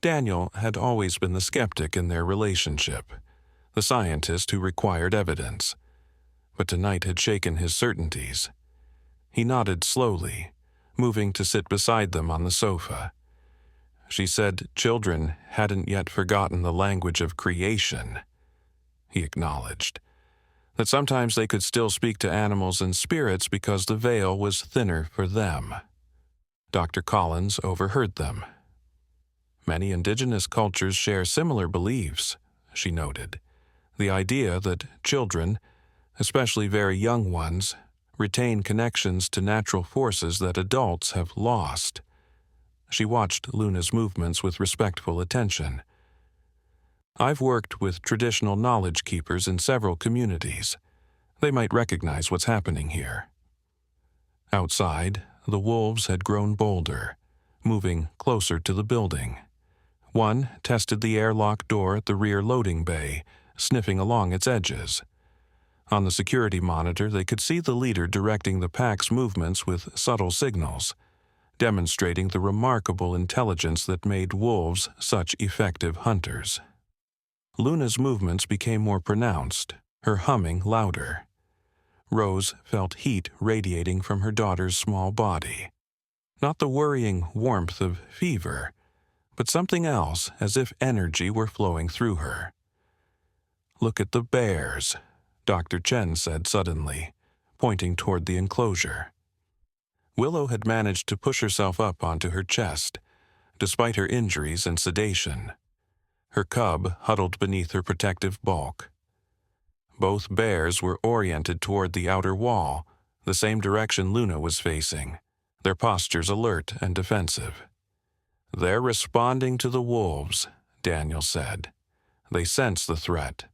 Speaker 1: Daniel had always been the skeptic in their relationship, the scientist who required evidence, but tonight had shaken his certainties. He nodded slowly, moving to sit beside them on the sofa. "She said children hadn't yet forgotten the language of creation," he acknowledged, "that sometimes they could still speak to animals and spirits because the veil was thinner for them." Dr. Collins overheard them. "Many indigenous cultures share similar beliefs," she noted. "The idea that children, especially very young ones, retain connections to natural forces that adults have lost." She watched Luna's movements with respectful attention. "I've worked with traditional knowledge keepers in several communities. They might recognize what's happening here." Outside, the wolves had grown bolder, moving closer to the building. One tested the airlock door at the rear loading bay, sniffing along its edges. On the security monitor, they could see the leader directing the pack's movements with subtle signals, demonstrating the remarkable intelligence that made wolves such effective hunters. Luna's movements became more pronounced, her humming louder. Rose felt heat radiating from her daughter's small body. Not the worrying warmth of fever, but something else, as if energy were flowing through her. "Look at the bears," Dr. Chen said suddenly, pointing toward the enclosure. Willow had managed to push herself up onto her chest, despite her injuries and sedation. Her cub huddled beneath her protective bulk. Both bears were oriented toward the outer wall, the same direction Luna was facing, their postures alert and defensive. "They're responding to the wolves," Daniel said. "They sense the threat."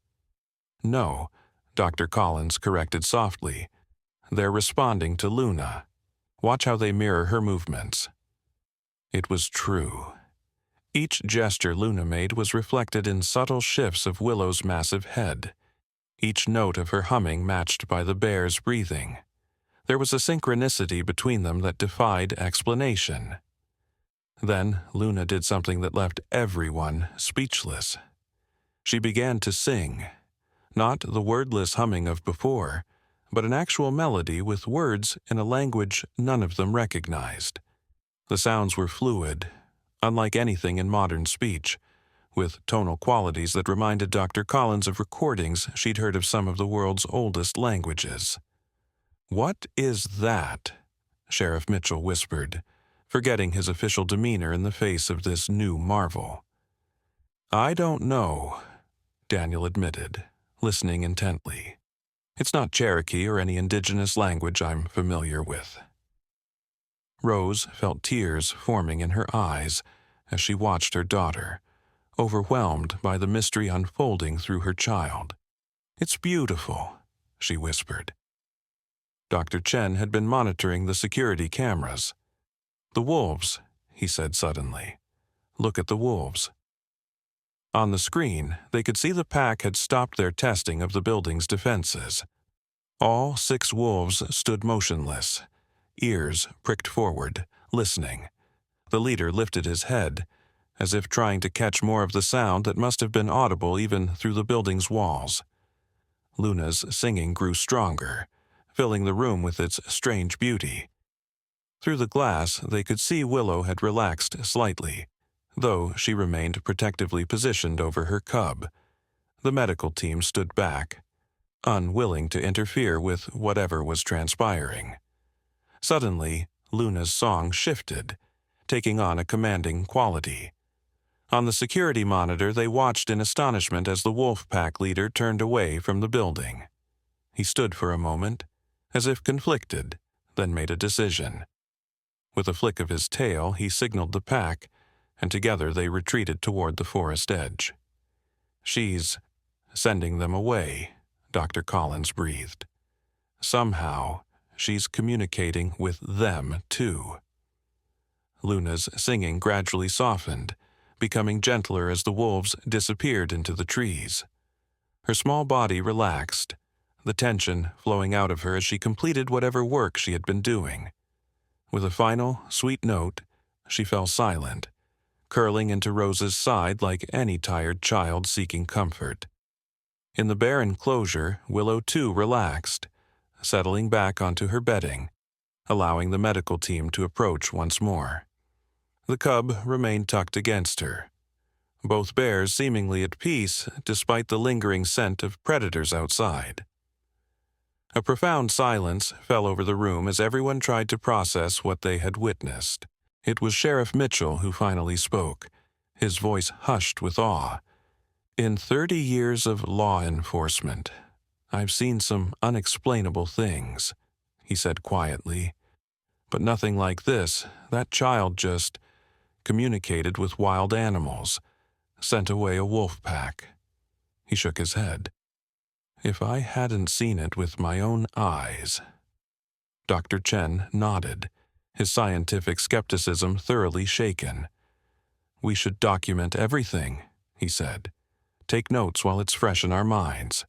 Speaker 1: "No," Dr. Collins corrected softly. "They're responding to Luna. Watch how they mirror her movements." It was true. Each gesture Luna made was reflected in subtle shifts of Willow's massive head, each note of her humming matched by the bear's breathing. There was a synchronicity between them that defied explanation. Then Luna did something that left everyone speechless. She began to sing, not the wordless humming of before, but an actual melody with words in a language none of them recognized. The sounds were fluid, unlike anything in modern speech, with tonal qualities that reminded Dr. Collins of recordings she'd heard of some of the world's oldest languages. "What is that?" Sheriff Mitchell whispered, forgetting his official demeanor in the face of this new marvel. "I don't know," Daniel admitted, listening intently. "It's not Cherokee or any indigenous language I'm familiar with." Rose felt tears forming in her eyes as she watched her daughter, overwhelmed by the mystery unfolding through her child. "It's beautiful," she whispered. Dr. Chen had been monitoring the security cameras. "The wolves," he said suddenly. "Look at the wolves." On the screen, they could see the pack had stopped their testing of the building's defenses. All 6 wolves stood motionless, ears pricked forward, listening. The leader lifted his head, as if trying to catch more of the sound that must have been audible even through the building's walls. Luna's singing grew stronger, filling the room with its strange beauty. Through the glass, they could see Willow had relaxed slightly, though she remained protectively positioned over her cub. The medical team stood back, unwilling to interfere with whatever was transpiring. Suddenly, Luna's song shifted, taking on a commanding quality. On the security monitor, they watched in astonishment as the wolf pack leader turned away from the building. He stood for a moment, as if conflicted, then made a decision. With a flick of his tail, he signaled the pack, and together they retreated toward the forest edge. "She's sending them away," Dr. Collins breathed. "Somehow, she's communicating with them, too." Luna's singing gradually softened, becoming gentler as the wolves disappeared into the trees. Her small body relaxed, the tension flowing out of her as she completed whatever work she had been doing. With a final, sweet note, she fell silent, curling into Rose's side like any tired child seeking comfort. In the bare enclosure, Willow too relaxed, settling back onto her bedding, allowing the medical team to approach once more. The cub remained tucked against her, both bears seemingly at peace despite the lingering scent of predators outside. A profound silence fell over the room as everyone tried to process what they had witnessed. It was Sheriff Mitchell who finally spoke, his voice hushed with awe. "In 30 years of law enforcement, I've seen some unexplainable things," he said quietly. "But nothing like this. That child just communicated with wild animals, sent away a wolf pack." He shook his head. "If I hadn't seen it with my own eyes." Dr. Chen nodded, his scientific skepticism thoroughly shaken. "We should document everything," he said. "Take notes while it's fresh in our minds."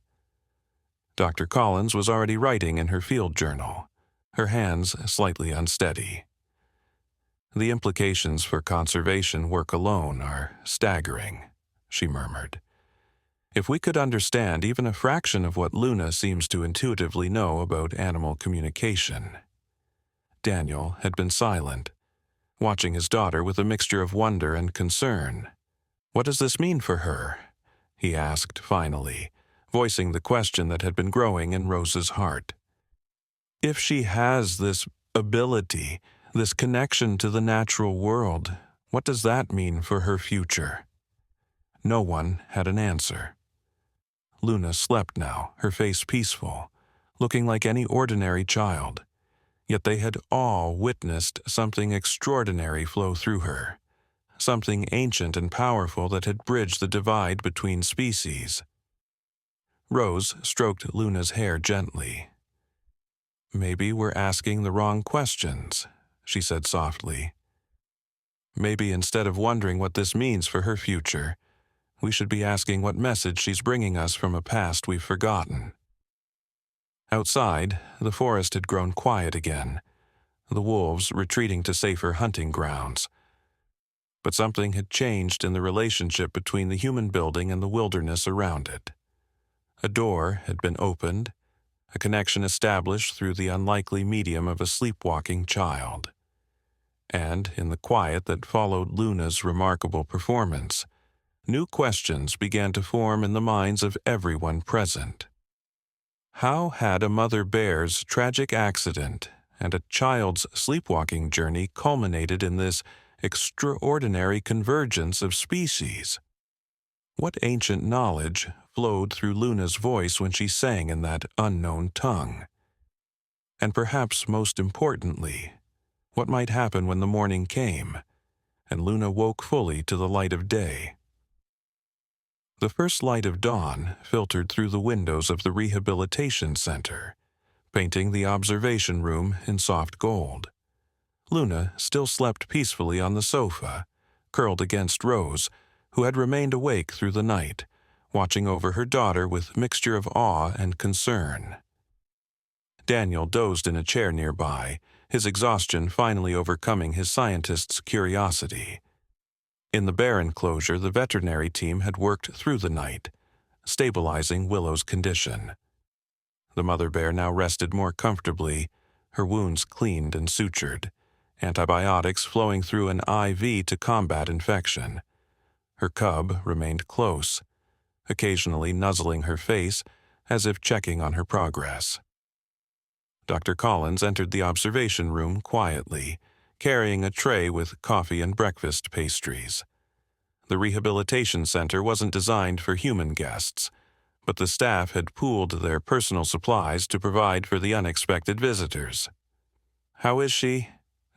Speaker 1: Dr. Collins was already writing in her field journal, her hands slightly unsteady. "The implications for conservation work alone are staggering," she murmured. "If we could understand even a fraction of what Luna seems to intuitively know about animal communication." Daniel had been silent, watching his daughter with a mixture of wonder and concern. "What does this mean for her?" he asked finally, voicing the question that had been growing in Rose's heart. "If she has this ability, this connection to the natural world, what does that mean for her future?" No one had an answer. Luna slept now, her face peaceful, looking like any ordinary child. Yet they had all witnessed something extraordinary flow through her, something ancient and powerful that had bridged the divide between species. Rose stroked Luna's hair gently. "Maybe we're asking the wrong questions," she said softly. "Maybe instead of wondering what this means for her future, we should be asking what message she's bringing us from a past we've forgotten." Outside, the forest had grown quiet again, the wolves retreating to safer hunting grounds. But something had changed in the relationship between the human building and the wilderness around it. A door had been opened, a connection established through the unlikely medium of a sleepwalking child. And in the quiet that followed Luna's remarkable performance, new questions began to form in the minds of everyone present. How had a mother bear's tragic accident and a child's sleepwalking journey culminated in this extraordinary convergence of species? What ancient knowledge flowed through Luna's voice when she sang in that unknown tongue? And perhaps most importantly, what might happen when the morning came and Luna woke fully to the light of day? The first light of dawn filtered through the windows of the rehabilitation center, painting the observation room in soft gold. Luna still slept peacefully on the sofa, curled against Rose, who had remained awake through the night, watching over her daughter with mixture of awe and concern. Daniel dozed in a chair nearby, his exhaustion finally overcoming his scientist's curiosity. In the bear enclosure, the veterinary team had worked through the night, stabilizing Willow's condition. The mother bear now rested more comfortably, her wounds cleaned and sutured, antibiotics flowing through an IV to combat infection. Her cub remained close, occasionally nuzzling her face as if checking on her progress. Dr. Collins entered the observation room quietly, carrying a tray with coffee and breakfast pastries. The rehabilitation center wasn't designed for human guests, but the staff had pooled their personal supplies to provide for the unexpected visitors. "How is she?"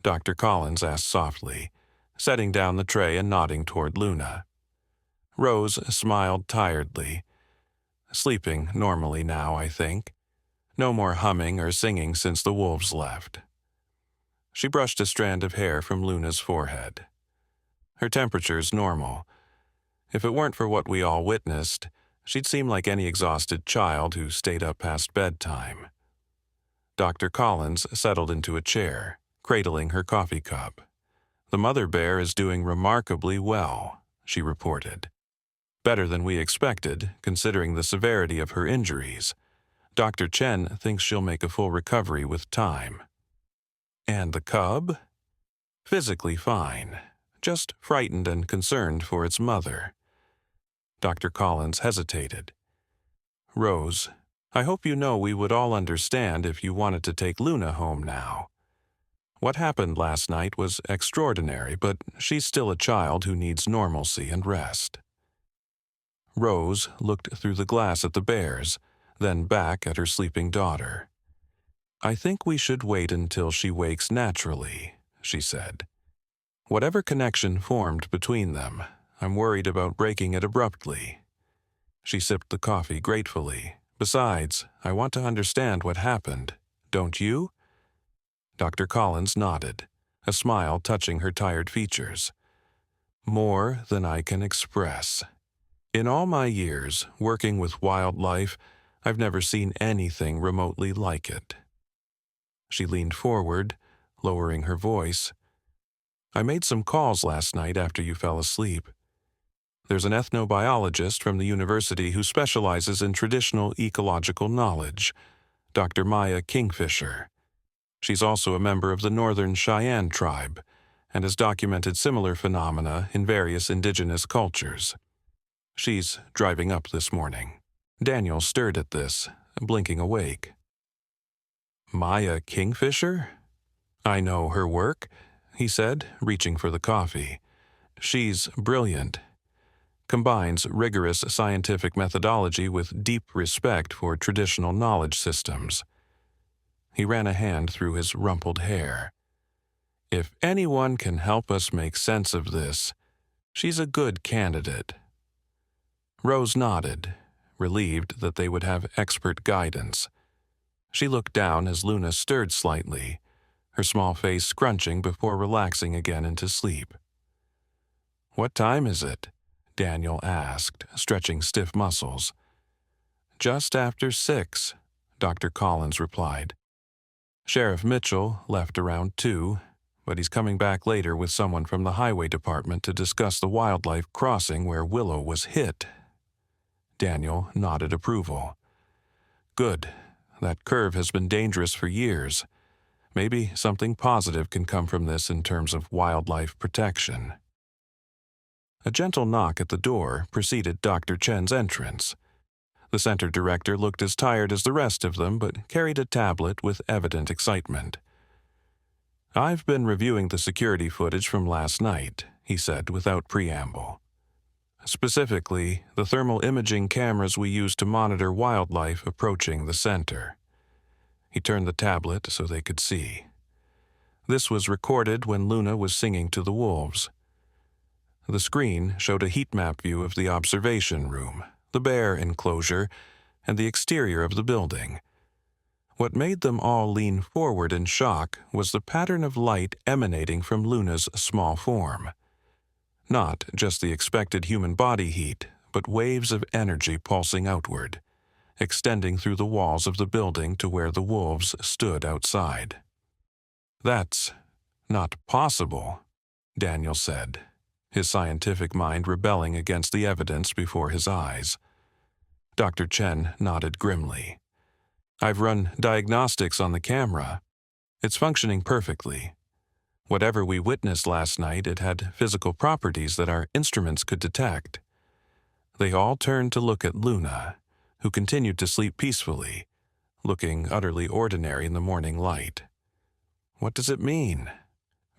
Speaker 1: Dr. Collins asked softly, setting down the tray and nodding toward Luna. Rose smiled tiredly. "Sleeping normally now, I think. No more humming or singing since the wolves left." She brushed a strand of hair from Luna's forehead. "Her temperature's normal. If it weren't for what we all witnessed, she'd seem like any exhausted child who stayed up past bedtime." Dr. Collins settled into a chair, cradling her coffee cup. "The mother bear is doing remarkably well," she reported. "Better than we expected, considering the severity of her injuries. Dr. Chen thinks she'll make a full recovery with time." "And the cub?" "Physically fine, just frightened and concerned for its mother." Dr. Collins hesitated. "Rose, I hope you know we would all understand if you wanted to take Luna home now. What happened last night was extraordinary, but she's still a child who needs normalcy and rest." Rose looked through the glass at the bears, then back at her sleeping daughter. "I think we should wait until she wakes naturally," she said. "Whatever connection formed between them, I'm worried about breaking it abruptly." She sipped the coffee gratefully. "Besides, I want to understand what happened. Don't you?" Dr. Collins nodded, a smile touching her tired features. "More than I can express. In all my years working with wildlife, I've never seen anything remotely like it." She leaned forward, lowering her voice. "I made some calls last night after you fell asleep. There's an ethnobiologist from the university who specializes in traditional ecological knowledge, Dr. Maya Kingfisher. She's also a member of the Northern Cheyenne tribe, and has documented similar phenomena in various indigenous cultures. She's driving up this morning. Daniel stirred at this, blinking awake. Maya Kingfisher? I know her work, he said, reaching for the coffee. She's brilliant. Combines rigorous scientific methodology with deep respect for traditional knowledge systems. He ran a hand through his rumpled hair. If anyone can help us make sense of this, she's a good candidate. Rose nodded, relieved that they would have expert guidance. She looked down as Luna stirred slightly, her small face scrunching before relaxing again into sleep. What time is it? Daniel asked, stretching stiff muscles. Just after 6, Dr. Collins replied. Sheriff Mitchell left around 2, but he's coming back later with someone from the highway department to discuss the wildlife crossing where Willow was hit. Daniel nodded approval. Good. That curve has been dangerous for years. Maybe something positive can come from this in terms of wildlife protection. A gentle knock at the door preceded Dr. Chen's entrance. The center director looked as tired as the rest of them, but carried a tablet with evident excitement. I've been reviewing the security footage from last night, he said without preamble. Specifically, the thermal imaging cameras we use to monitor wildlife approaching the center. He turned the tablet so they could see. This was recorded when Luna was singing to the wolves. The screen showed a heat map view of the observation room, the bear enclosure, and the exterior of the building. What made them all lean forward in shock was the pattern of light emanating from Luna's small form. Not just the expected human body heat, but waves of energy pulsing outward, extending through the walls of the building to where the wolves stood outside. That's not possible, Daniel said, his scientific mind rebelling against the evidence before his eyes. Dr. Chen nodded grimly. I've run diagnostics on the camera. It's functioning perfectly. Whatever we witnessed last night, it had physical properties that our instruments could detect. They all turned to look at Luna, who continued to sleep peacefully, looking utterly ordinary in the morning light. What does it mean?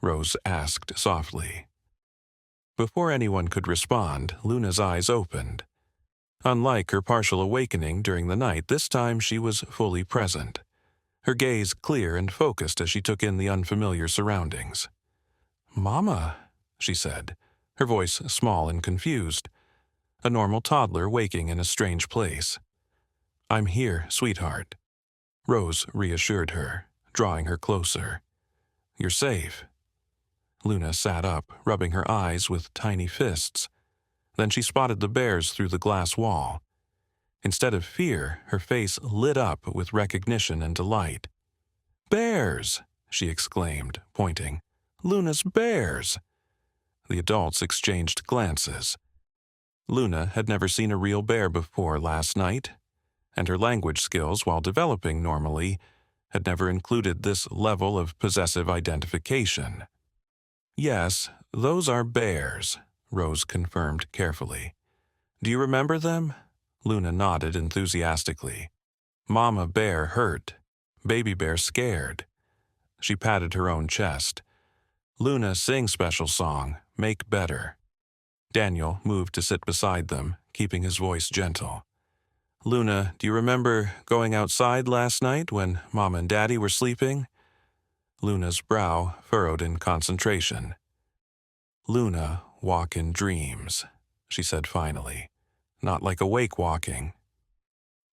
Speaker 1: Rose asked softly. Before anyone could respond, Luna's eyes opened. Unlike her partial awakening during the night, this time she was fully present, her gaze clear and focused as she took in the unfamiliar surroundings. "Mama," she said, her voice small and confused, a normal toddler waking in a strange place. "I'm here, sweetheart," Rose reassured her, drawing her closer. "You're safe." Luna sat up, rubbing her eyes with tiny fists. Then she spotted the bears through the glass wall. Instead of fear, her face lit up with recognition and delight. "Bears!" she exclaimed, pointing. "Luna's bears!" The adults exchanged glances. Luna had never seen a real bear before last night, and her language skills, while developing normally, had never included this level of possessive identification. "Yes, those are bears," Rose confirmed carefully. "Do you remember them?" Luna nodded enthusiastically. "Mama bear hurt. Baby bear scared." She patted her own chest. "Luna sing special song, make better." Daniel moved to sit beside them, keeping his voice gentle. "Luna, do you remember going outside last night when Mom and Daddy were sleeping?" Luna's brow furrowed in concentration. "Luna walk in dreams," she said finally, "not like awake walking."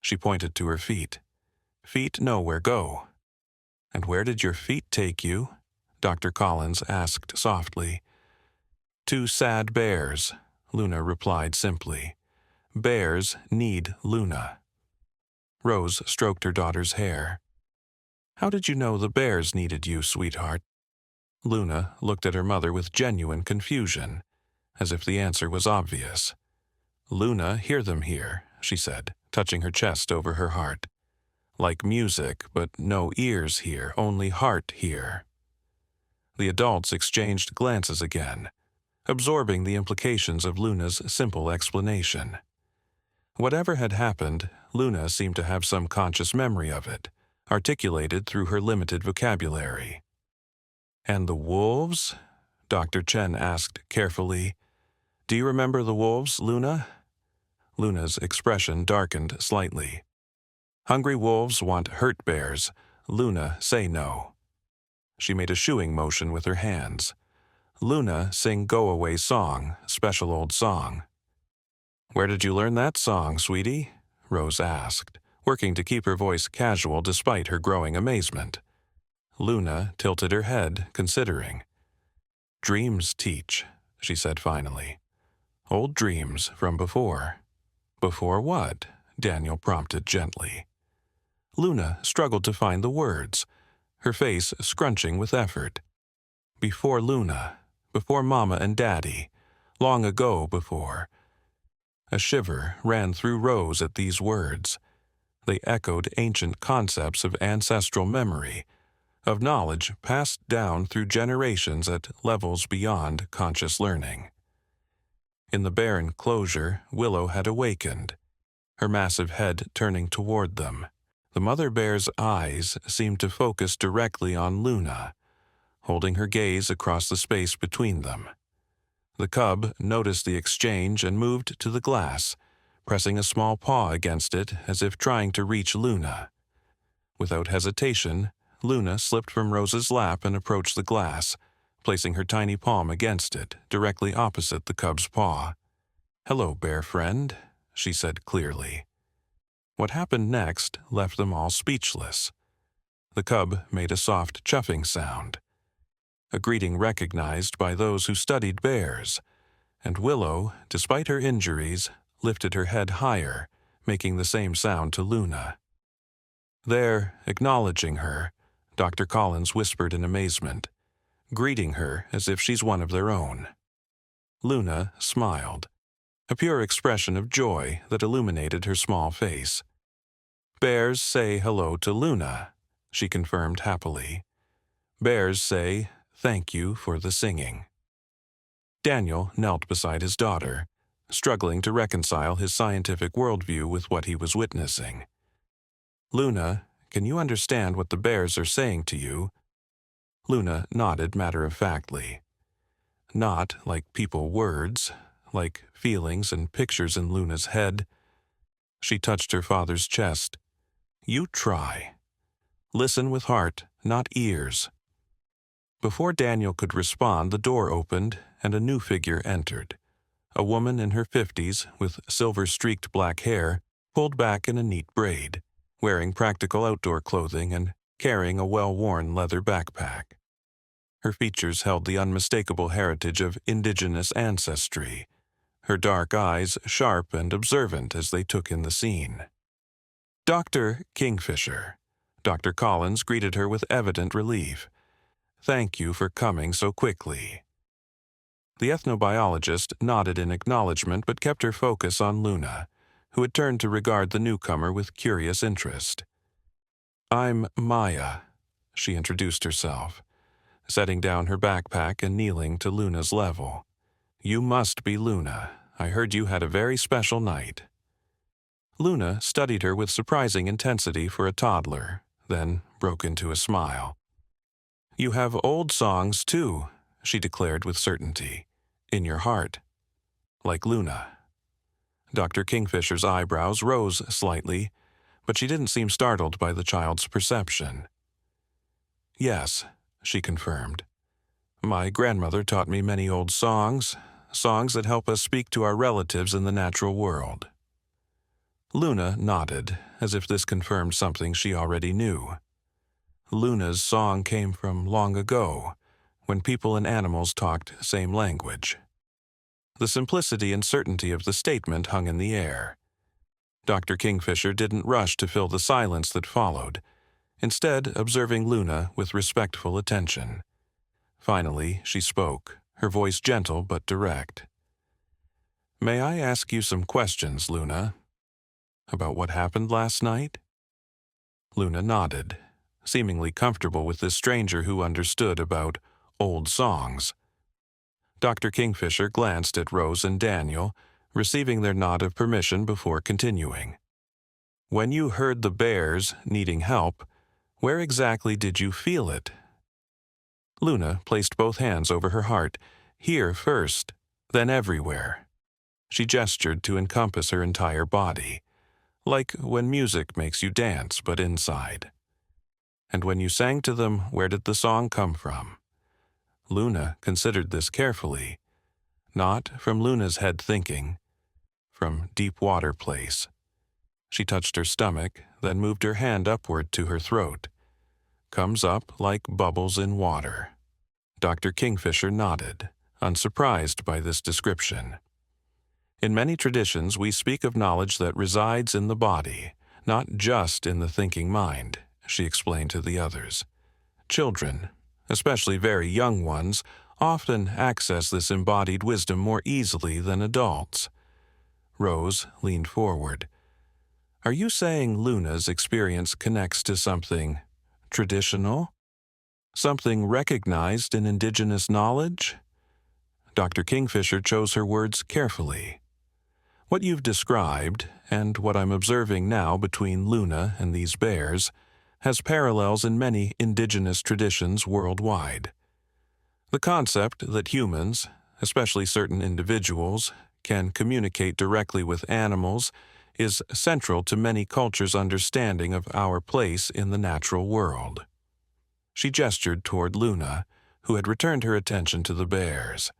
Speaker 1: She pointed to her feet. "Feet know where go." "And where did your feet take you?" Dr. Collins asked softly. "Two sad bears," Luna replied simply. "Bears need Luna." Rose stroked her daughter's hair. "How did you know the bears needed you, sweetheart?" Luna looked at her mother with genuine confusion, as if the answer was obvious. "Luna, hear them here," she said, touching her chest over her heart. "Like music, but no ears here, only heart here." The adults exchanged glances again, absorbing the implications of Luna's simple explanation. Whatever had happened, Luna seemed to have some conscious memory of it, articulated through her limited vocabulary. "And the wolves?" Dr. Chen asked carefully. "Do you remember the wolves, Luna?" Luna's expression darkened slightly. "Hungry wolves want hurt bears. Luna, say no." She made a shooing motion with her hands. "Luna, sing go-away song, special old song." "Where did you learn that song, sweetie?" Rose asked, working to keep her voice casual despite her growing amazement. Luna tilted her head, considering. "Dreams teach," she said finally. "Old dreams from before." "Before what?" Daniel prompted gently. Luna struggled to find the words, her face scrunching with effort. "Before Luna, before Mama and Daddy, long ago before." A shiver ran through Rose at these words. They echoed ancient concepts of ancestral memory, of knowledge passed down through generations at levels beyond conscious learning. In the bare enclosure, Willow had awakened, her massive head turning toward them. The mother bear's eyes seemed to focus directly on Luna, holding her gaze across the space between them. The cub noticed the exchange and moved to the glass, pressing a small paw against it as if trying to reach Luna. Without hesitation, Luna slipped from Rose's lap and approached the glass, placing her tiny palm against it, directly opposite the cub's paw. "Hello, bear friend," she said clearly. What happened next left them all speechless. The cub made a soft chuffing sound, a greeting recognized by those who studied bears, and Willow, despite her injuries, lifted her head higher, making the same sound to Luna. There, acknowledging her, Dr. Collins whispered in amazement, greeting her as if she's one of their own. Luna smiled, a pure expression of joy that illuminated her small face. "Bears say hello to Luna," she confirmed happily. "Bears say thank you for the singing." Daniel knelt beside his daughter, struggling to reconcile his scientific worldview with what he was witnessing. "Luna, can you understand what the bears are saying to you?" Luna nodded matter-of-factly. Not like people words, like feelings and pictures in Luna's head. She touched her father's chest. "You try. Listen with heart, not ears." Before Daniel could respond, the door opened and a new figure entered. A woman in her 50s with silver-streaked black hair pulled back in a neat braid, wearing practical outdoor clothing and carrying a well-worn leather backpack. Her features held the unmistakable heritage of Indigenous ancestry, her dark eyes sharp and observant as they took in the scene. "Dr. Kingfisher," Dr. Collins greeted her with evident relief. "Thank you for coming so quickly." The ethnobiologist nodded in acknowledgement but kept her focus on Luna, who had turned to regard the newcomer with curious interest. "I'm Maya," she introduced herself, setting down her backpack and kneeling to Luna's level. "You must be Luna. I heard you had a very special night." Luna studied her with surprising intensity for a toddler, then broke into a smile. "You have old songs, too," she declared with certainty, "in your heart. Like Luna." Dr. Kingfisher's eyebrows rose slightly, but she didn't seem startled by the child's perception. "Yes," she confirmed. "My grandmother taught me many old songs, songs that help us speak to our relatives in the natural world." Luna nodded, as if this confirmed something she already knew. Luna's song came from long ago, when people and animals talked same language. The simplicity and certainty of the statement hung in the air. Dr. Kingfisher didn't rush to fill the silence that followed, instead observing Luna with respectful attention. Finally, she spoke, her voice gentle but direct. "May I ask you some questions, Luna? About what happened last night?" Luna nodded, seemingly comfortable with this stranger who understood about old songs. Dr. Kingfisher glanced at Rose and Daniel, receiving their nod of permission before continuing. When you heard the bears needing help, where exactly did you feel it? Luna placed both hands over her heart, here first, then everywhere. She gestured to encompass her entire body, like when music makes you dance but inside. And when you sang to them, where did the song come from? Luna considered this carefully. Not from Luna's head thinking, from deep water place. She touched her stomach, then moved her hand upward to her throat. Comes up like bubbles in water. Dr. Kingfisher nodded, unsurprised by this description. In many traditions, we speak of knowledge that resides in the body, not just in the thinking mind, she explained to the others. Children, especially very young ones, often access this embodied wisdom more easily than adults. Rose leaned forward. Are you saying Luna's experience connects to something traditional? Something recognized in Indigenous knowledge? Dr. Kingfisher chose her words carefully. What you've described, and what I'm observing now between Luna and these bears, has parallels in many Indigenous traditions worldwide. The concept that humans, especially certain individuals, can communicate directly with animals is central to many cultures' understanding of our place in the natural world. She gestured toward Luna, who had returned her attention to the bears.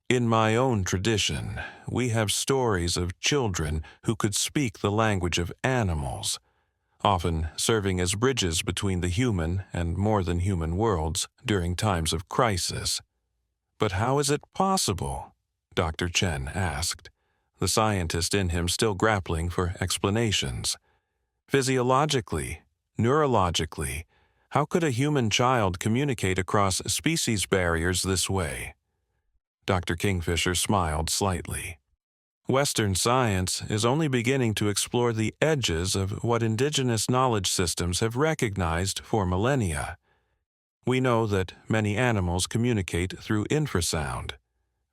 Speaker 1: In my own tradition, we have stories of children who could speak the language of animals, often serving as bridges between the human and more than human worlds during times of crisis. But how is it possible? Dr. Chen asked, the scientist in him still grappling for explanations. Physiologically, neurologically, how could a human child communicate across species barriers this way? Dr. Kingfisher smiled slightly. Western science is only beginning to explore the edges of what Indigenous knowledge systems have recognized for millennia. We know that many animals communicate through infrasound,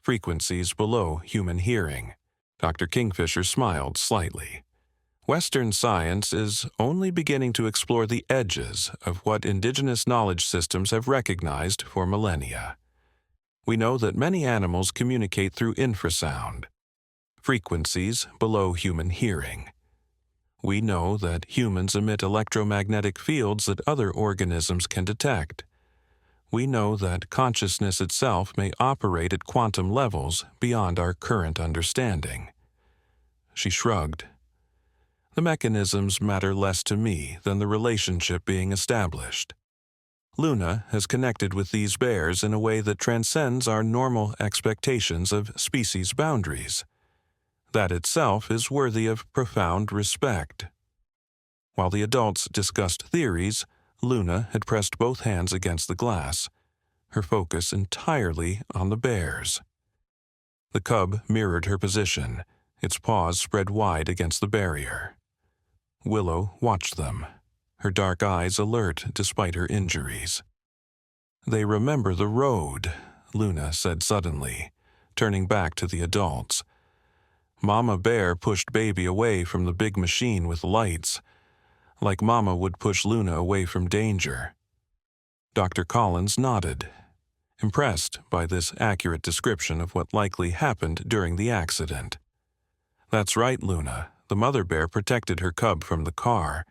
Speaker 1: frequencies below human hearing. Dr. Kingfisher smiled slightly. Western science is only beginning to explore the edges of what Indigenous knowledge systems have recognized for millennia. We know that many animals communicate through infrasound, frequencies below human hearing. We know that humans emit electromagnetic fields that other organisms can detect. We know that consciousness itself may operate at quantum levels beyond our current understanding. She shrugged. The mechanisms matter less to me than the relationship being established. Luna has connected with these bears in a way that transcends our normal expectations of species boundaries. That itself is worthy of profound respect. While the adults discussed theories, Luna had pressed both hands against the glass, her focus entirely on the bears. The cub mirrored her position, its paws spread wide against the barrier. Willow watched them, her dark eyes alert despite her injuries. They remember the road, Luna said suddenly, turning back to the adults. Mama Bear pushed Baby away from the big machine with lights, like Mama would push Luna away from danger. Dr. Collins nodded, impressed by this accurate description of what likely happened during the accident. That's right, Luna. The mother bear protected her cub from the car.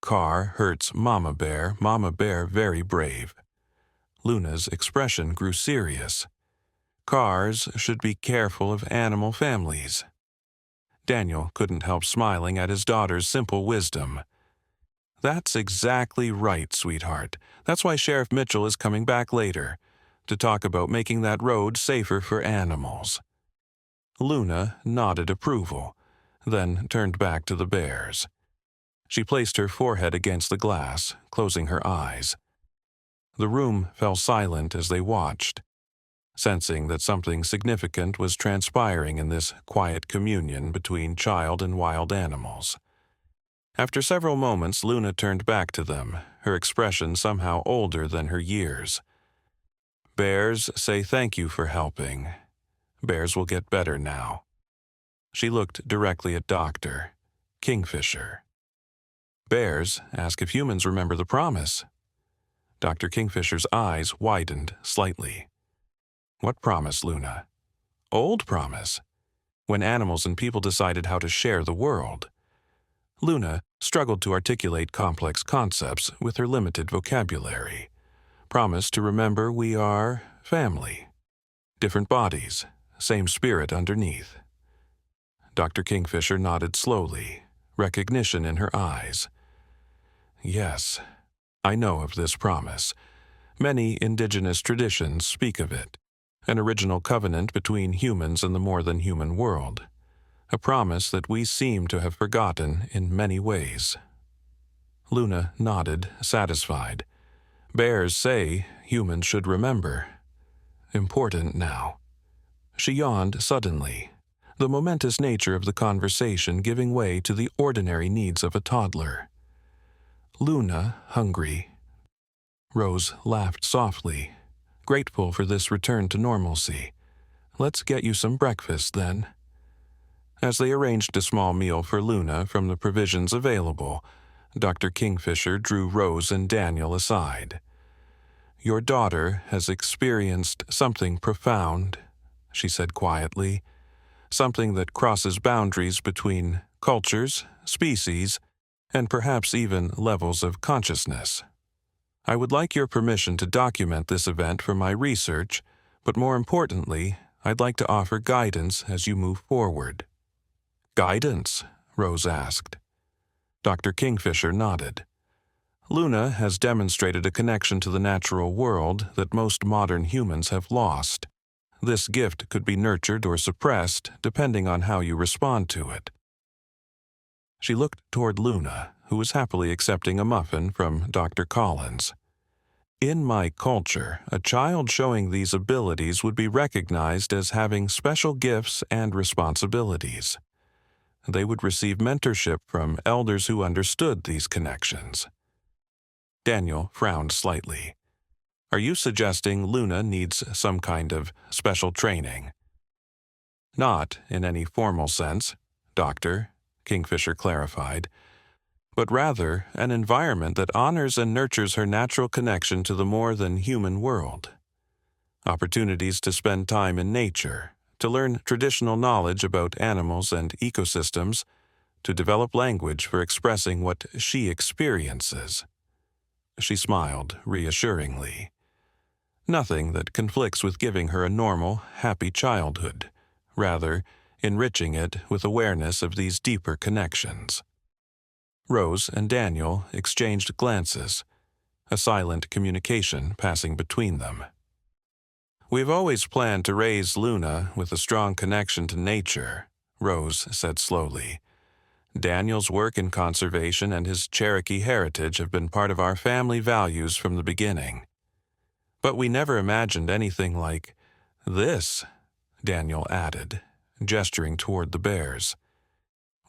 Speaker 1: Car hurts Mama Bear very brave. Luna's expression grew serious. Cars should be careful of animal families. Daniel couldn't help smiling at his daughter's simple wisdom. That's exactly right, sweetheart. That's why Sheriff Mitchell is coming back later, to talk about making that road safer for animals. Luna nodded approval, then turned back to the bears. She placed her forehead against the glass, closing her eyes. The room fell silent as they watched, sensing that something significant was transpiring in this quiet communion between child and wild animals. After several moments, Luna turned back to them, her expression somehow older than her years. Bears say thank you for helping. Bears will get better now. She looked directly at Dr. Kingfisher. Bears ask if humans remember the promise. Dr. Kingfisher's eyes widened slightly. What promise, Luna? Old promise. When animals and people decided how to share the world. Luna struggled to articulate complex concepts with her limited vocabulary. Promise to remember we are family. Different bodies, same spirit underneath. Dr. Kingfisher nodded slowly, recognition in her eyes. Yes, I know of this promise. Many indigenous traditions speak of it. An original covenant between humans and the more-than-human world. A promise that we seem to have forgotten in many ways. Luna nodded, satisfied. Bears say humans should remember. Important now. She yawned suddenly, the momentous nature of the conversation giving way to the ordinary needs of a toddler. Luna, hungry. Rose laughed softly, grateful for this return to normalcy. Let's get you some breakfast, then. As they arranged a small meal for Luna from the provisions available, Dr. Kingfisher drew Rose and Daniel aside. Your daughter has experienced something profound, she said quietly, something that crosses boundaries between cultures, species, and perhaps even levels of consciousness. I would like your permission to document this event for my research, but more importantly, I'd like to offer guidance as you move forward. Guidance? Rose asked. Dr. Kingfisher nodded. Luna has demonstrated a connection to the natural world that most modern humans have lost. This gift could be nurtured or suppressed depending on how you respond to it. She looked toward Luna, who was happily accepting a muffin from Dr. Collins. In my culture, a child showing these abilities would be recognized as having special gifts and responsibilities. They would receive mentorship from elders who understood these connections. Daniel frowned slightly. Are you suggesting Luna needs some kind of special training? Not in any formal sense, Doctor, Kingfisher clarified, but rather an environment that honors and nurtures her natural connection to the more-than-human world. Opportunities to spend time in nature, to learn traditional knowledge about animals and ecosystems, to develop language for expressing what she experiences. She smiled reassuringly. Nothing that conflicts with giving her a normal, happy childhood, rather enriching it with awareness of these deeper connections. Rose and Daniel exchanged glances, a silent communication passing between them. We've always planned to raise Luna with a strong connection to nature, Rose said slowly. Daniel's work in conservation and his Cherokee heritage have been part of our family values from the beginning. But we never imagined anything like this, Daniel added, gesturing toward the bears.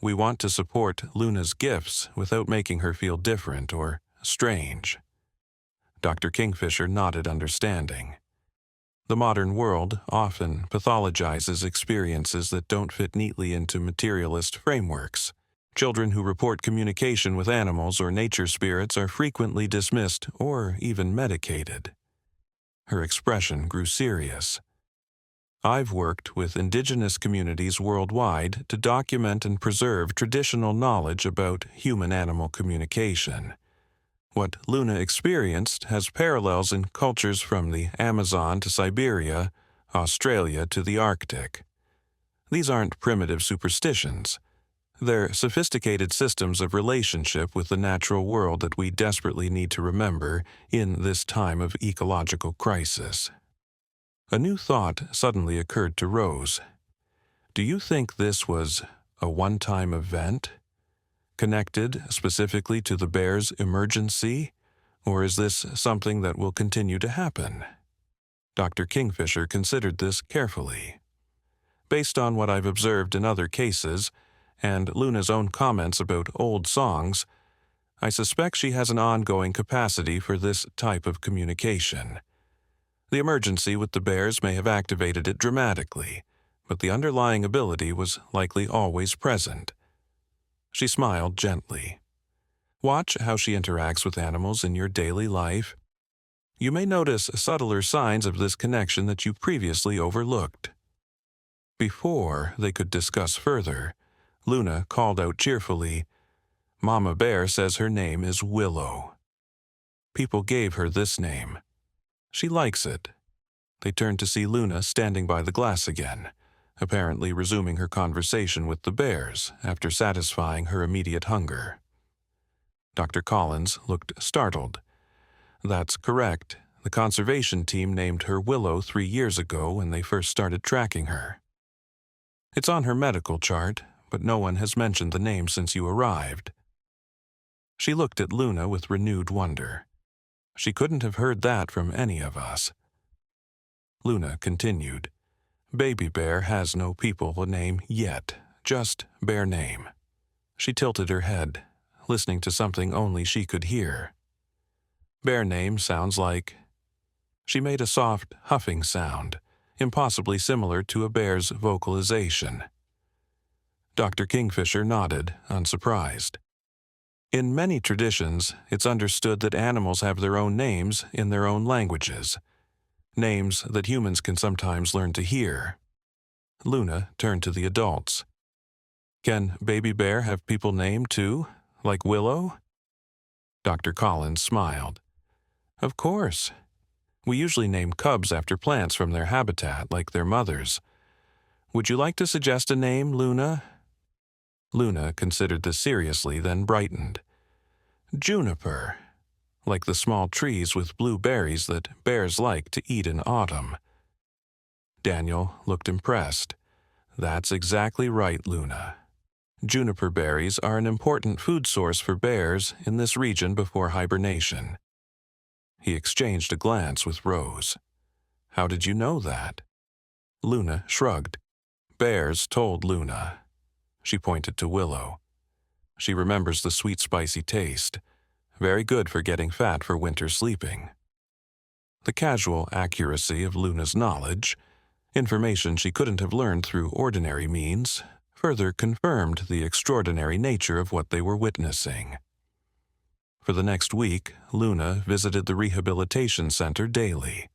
Speaker 1: We want to support Luna's gifts without making her feel different or strange. Dr. Kingfisher nodded understanding. The modern world often pathologizes experiences that don't fit neatly into materialist frameworks. Children who report communication with animals or nature spirits are frequently dismissed or even medicated. Her expression grew serious. I've worked with indigenous communities worldwide to document and preserve traditional knowledge about human-animal communication. What Luna experienced has parallels in cultures from the Amazon to Siberia, Australia to the Arctic. These aren't primitive superstitions. They're sophisticated systems of relationship with the natural world that we desperately need to remember in this time of ecological crisis. A new thought suddenly occurred to Rose. Do you think this was a one-time event, connected specifically to the bear's emergency, or is this something that will continue to happen? Dr. Kingfisher considered this carefully. Based on what I've observed in other cases, and Luna's own comments about old songs, I suspect she has an ongoing capacity for this type of communication. The emergency with the bears may have activated it dramatically, but the underlying ability was likely always present. She smiled gently. Watch how she interacts with animals in your daily life. You may notice subtler signs of this connection that you previously overlooked. Before they could discuss further, Luna called out cheerfully, "Mama Bear says her name is Willow." People gave her this name. She likes it. They turned to see Luna standing by the glass again, apparently resuming her conversation with the bears after satisfying her immediate hunger. Dr. Collins looked startled. That's correct. The conservation team named her Willow 3 years ago when they first started tracking her. It's on her medical chart, but no one has mentioned the name since you arrived. She looked at Luna with renewed wonder. She couldn't have heard that from any of us. Luna continued, "Baby Bear has no people name yet, just Bear name." She tilted her head, listening to something only she could hear. "Bear name sounds like..." She made a soft, huffing sound, impossibly similar to a bear's vocalization. Dr. Kingfisher nodded, unsurprised. In many traditions, it's understood that animals have their own names in their own languages, names that humans can sometimes learn to hear. Luna turned to the adults. "Can Baby Bear have people named too, like Willow?" Dr. Collins smiled. "Of course. We usually name cubs after plants from their habitat, like their mothers. Would you like to suggest a name, Luna?" Luna considered this seriously, then brightened. "Juniper, like the small trees with blue berries that bears like to eat in autumn." Daniel looked impressed. "That's exactly right, Luna. Juniper berries are an important food source for bears in this region before hibernation." He exchanged a glance with Rose. "How did you know that?" Luna shrugged. "Bears told Luna." She pointed to Willow. "She remembers the sweet, spicy taste. Very good for getting fat for winter sleeping." The casual accuracy of Luna's knowledge, information she couldn't have learned through ordinary means, further confirmed the extraordinary nature of what they were witnessing. For the next week, Luna visited the rehabilitation center daily.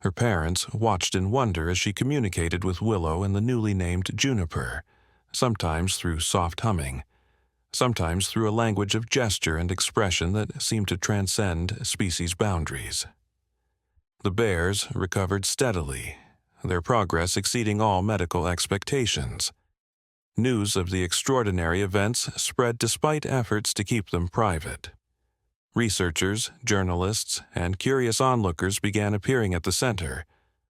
Speaker 1: Her parents watched in wonder as she communicated with Willow and the newly named Juniper, sometimes through soft humming, sometimes through a language of gesture and expression that seemed to transcend species boundaries. The bears recovered steadily, their progress exceeding all medical expectations. News of the extraordinary events spread despite efforts to keep them private. Researchers, journalists, and curious onlookers began appearing at the center,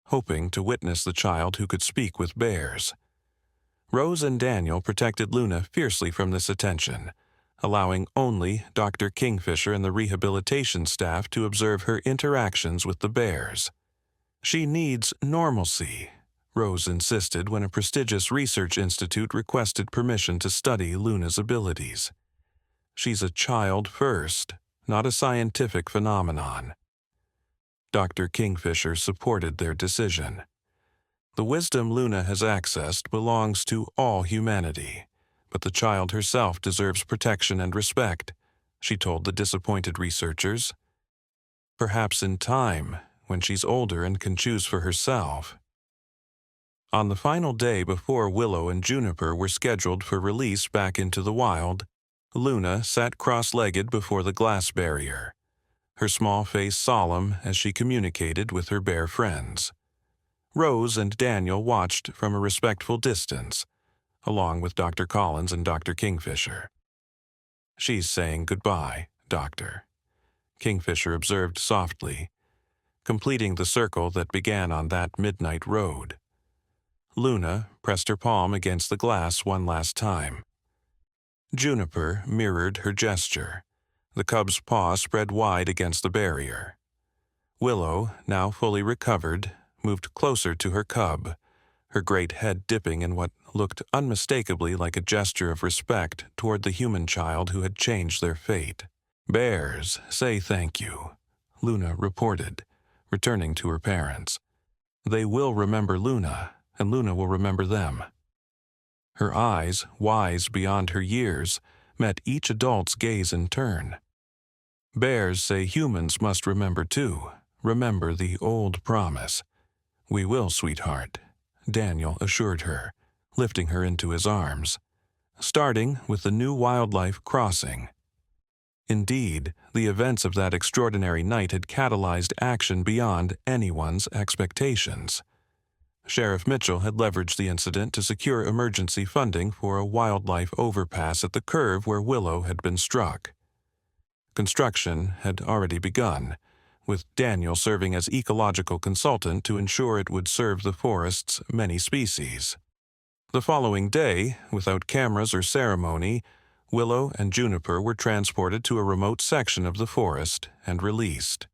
Speaker 1: hoping to witness the child who could speak with bears. Rose and Daniel protected Luna fiercely from this attention, allowing only Dr. Kingfisher and the rehabilitation staff to observe her interactions with the bears. "She needs normalcy," Rose insisted when a prestigious research institute requested permission to study Luna's abilities. "She's a child first, not a scientific phenomenon." Dr. Kingfisher supported their decision. "The wisdom Luna has accessed belongs to all humanity, but the child herself deserves protection and respect," she told the disappointed researchers. "Perhaps in time, when she's older and can choose for herself." On the final day before Willow and Juniper were scheduled for release back into the wild, Luna sat cross-legged before the glass barrier, her small face solemn as she communicated with her bear friends. Rose and Daniel watched from a respectful distance, along with Dr. Collins and Dr. Kingfisher. "She's saying goodbye, Doctor," Kingfisher observed softly, completing the circle that began on that midnight road. Luna pressed her palm against the glass one last time. Juniper mirrored her gesture, the cub's paw spread wide against the barrier. Willow, now fully recovered, moved closer to her cub, her great head dipping in what looked unmistakably like a gesture of respect toward the human child who had changed their fate. "Bears say thank you," Luna reported, returning to her parents. They will remember Luna, and Luna will remember them. Her eyes, wise beyond her years, met each adult's gaze in turn. Bears say humans must remember too, remember the old promise. "We will, sweetheart," Daniel assured her, lifting her into his arms, starting with the new wildlife crossing. Indeed, the events of that extraordinary night had catalyzed action beyond anyone's expectations. Sheriff Mitchell had leveraged the incident to secure emergency funding for a wildlife overpass at the curve where Willow had been struck. Construction had already begun, with Daniel serving as ecological consultant to ensure it would serve the forest's many species. The following day, without cameras or ceremony, Willow and Juniper were transported to a remote section of the forest and released.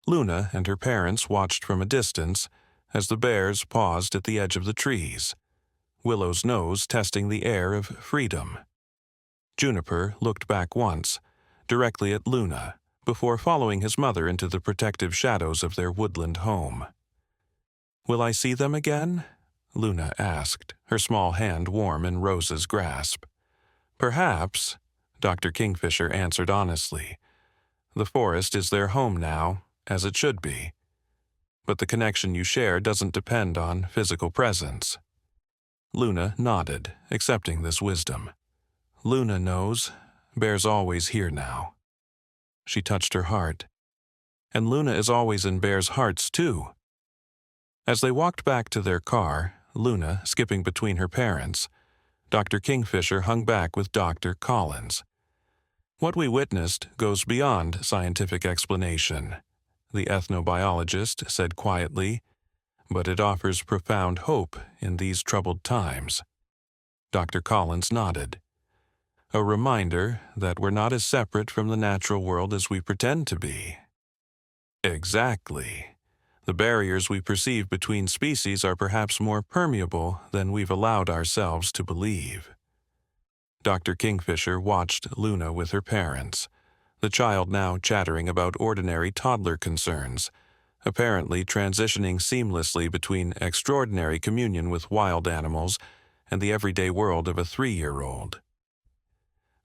Speaker 1: Luna and her parents watched from a distance as the bears paused at the edge of the trees, Willow's nose testing the air of freedom. Juniper looked back once, directly at Luna, before following his mother into the protective shadows of their woodland home. "Will I see them again?" Luna asked, her small hand warm in Rose's grasp. "Perhaps," Dr. Kingfisher answered honestly. "The forest is their home now, as it should be. But the connection you share doesn't depend on physical presence." Luna nodded, accepting this wisdom. "Luna knows. Bear's always here now." She touched her heart. "And Luna is always in Bear's hearts, too." As they walked back to their car, Luna skipping between her parents, Dr. Kingfisher hung back with Dr. Collins. "What we witnessed goes beyond scientific explanation," the ethnobiologist said quietly, "but it offers profound hope in these troubled times." Dr. Collins nodded. "A reminder that we're not as separate from the natural world as we pretend to be." "Exactly. The barriers we perceive between species are perhaps more permeable than we've allowed ourselves to believe." Dr. Kingfisher watched Luna with her parents, the child now chattering about ordinary toddler concerns, apparently transitioning seamlessly between extraordinary communion with wild animals and the everyday world of a 3-year-old.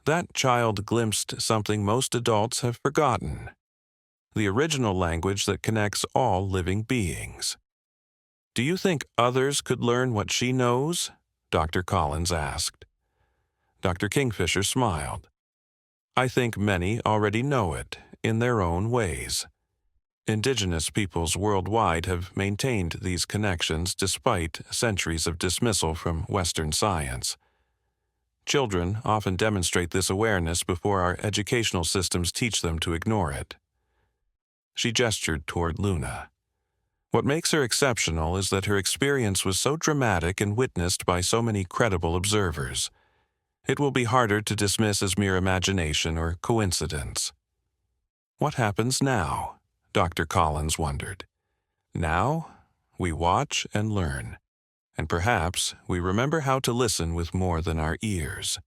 Speaker 1: That child glimpsed something most adults have forgotten: the original language that connects all living beings. "Do you think others could learn what she knows?" Dr. Collins asked. Dr. Kingfisher smiled. "I think many already know it, in their own ways. Indigenous peoples worldwide have maintained these connections despite centuries of dismissal from Western science. Children often demonstrate this awareness before our educational systems teach them to ignore it." She gestured toward Luna. "What makes her exceptional is that her experience was so dramatic and witnessed by so many credible observers. It will be harder to dismiss as mere imagination or coincidence." "What happens now?" Dr. Collins wondered. "Now, we watch and learn, and perhaps we remember how to listen with more than our ears."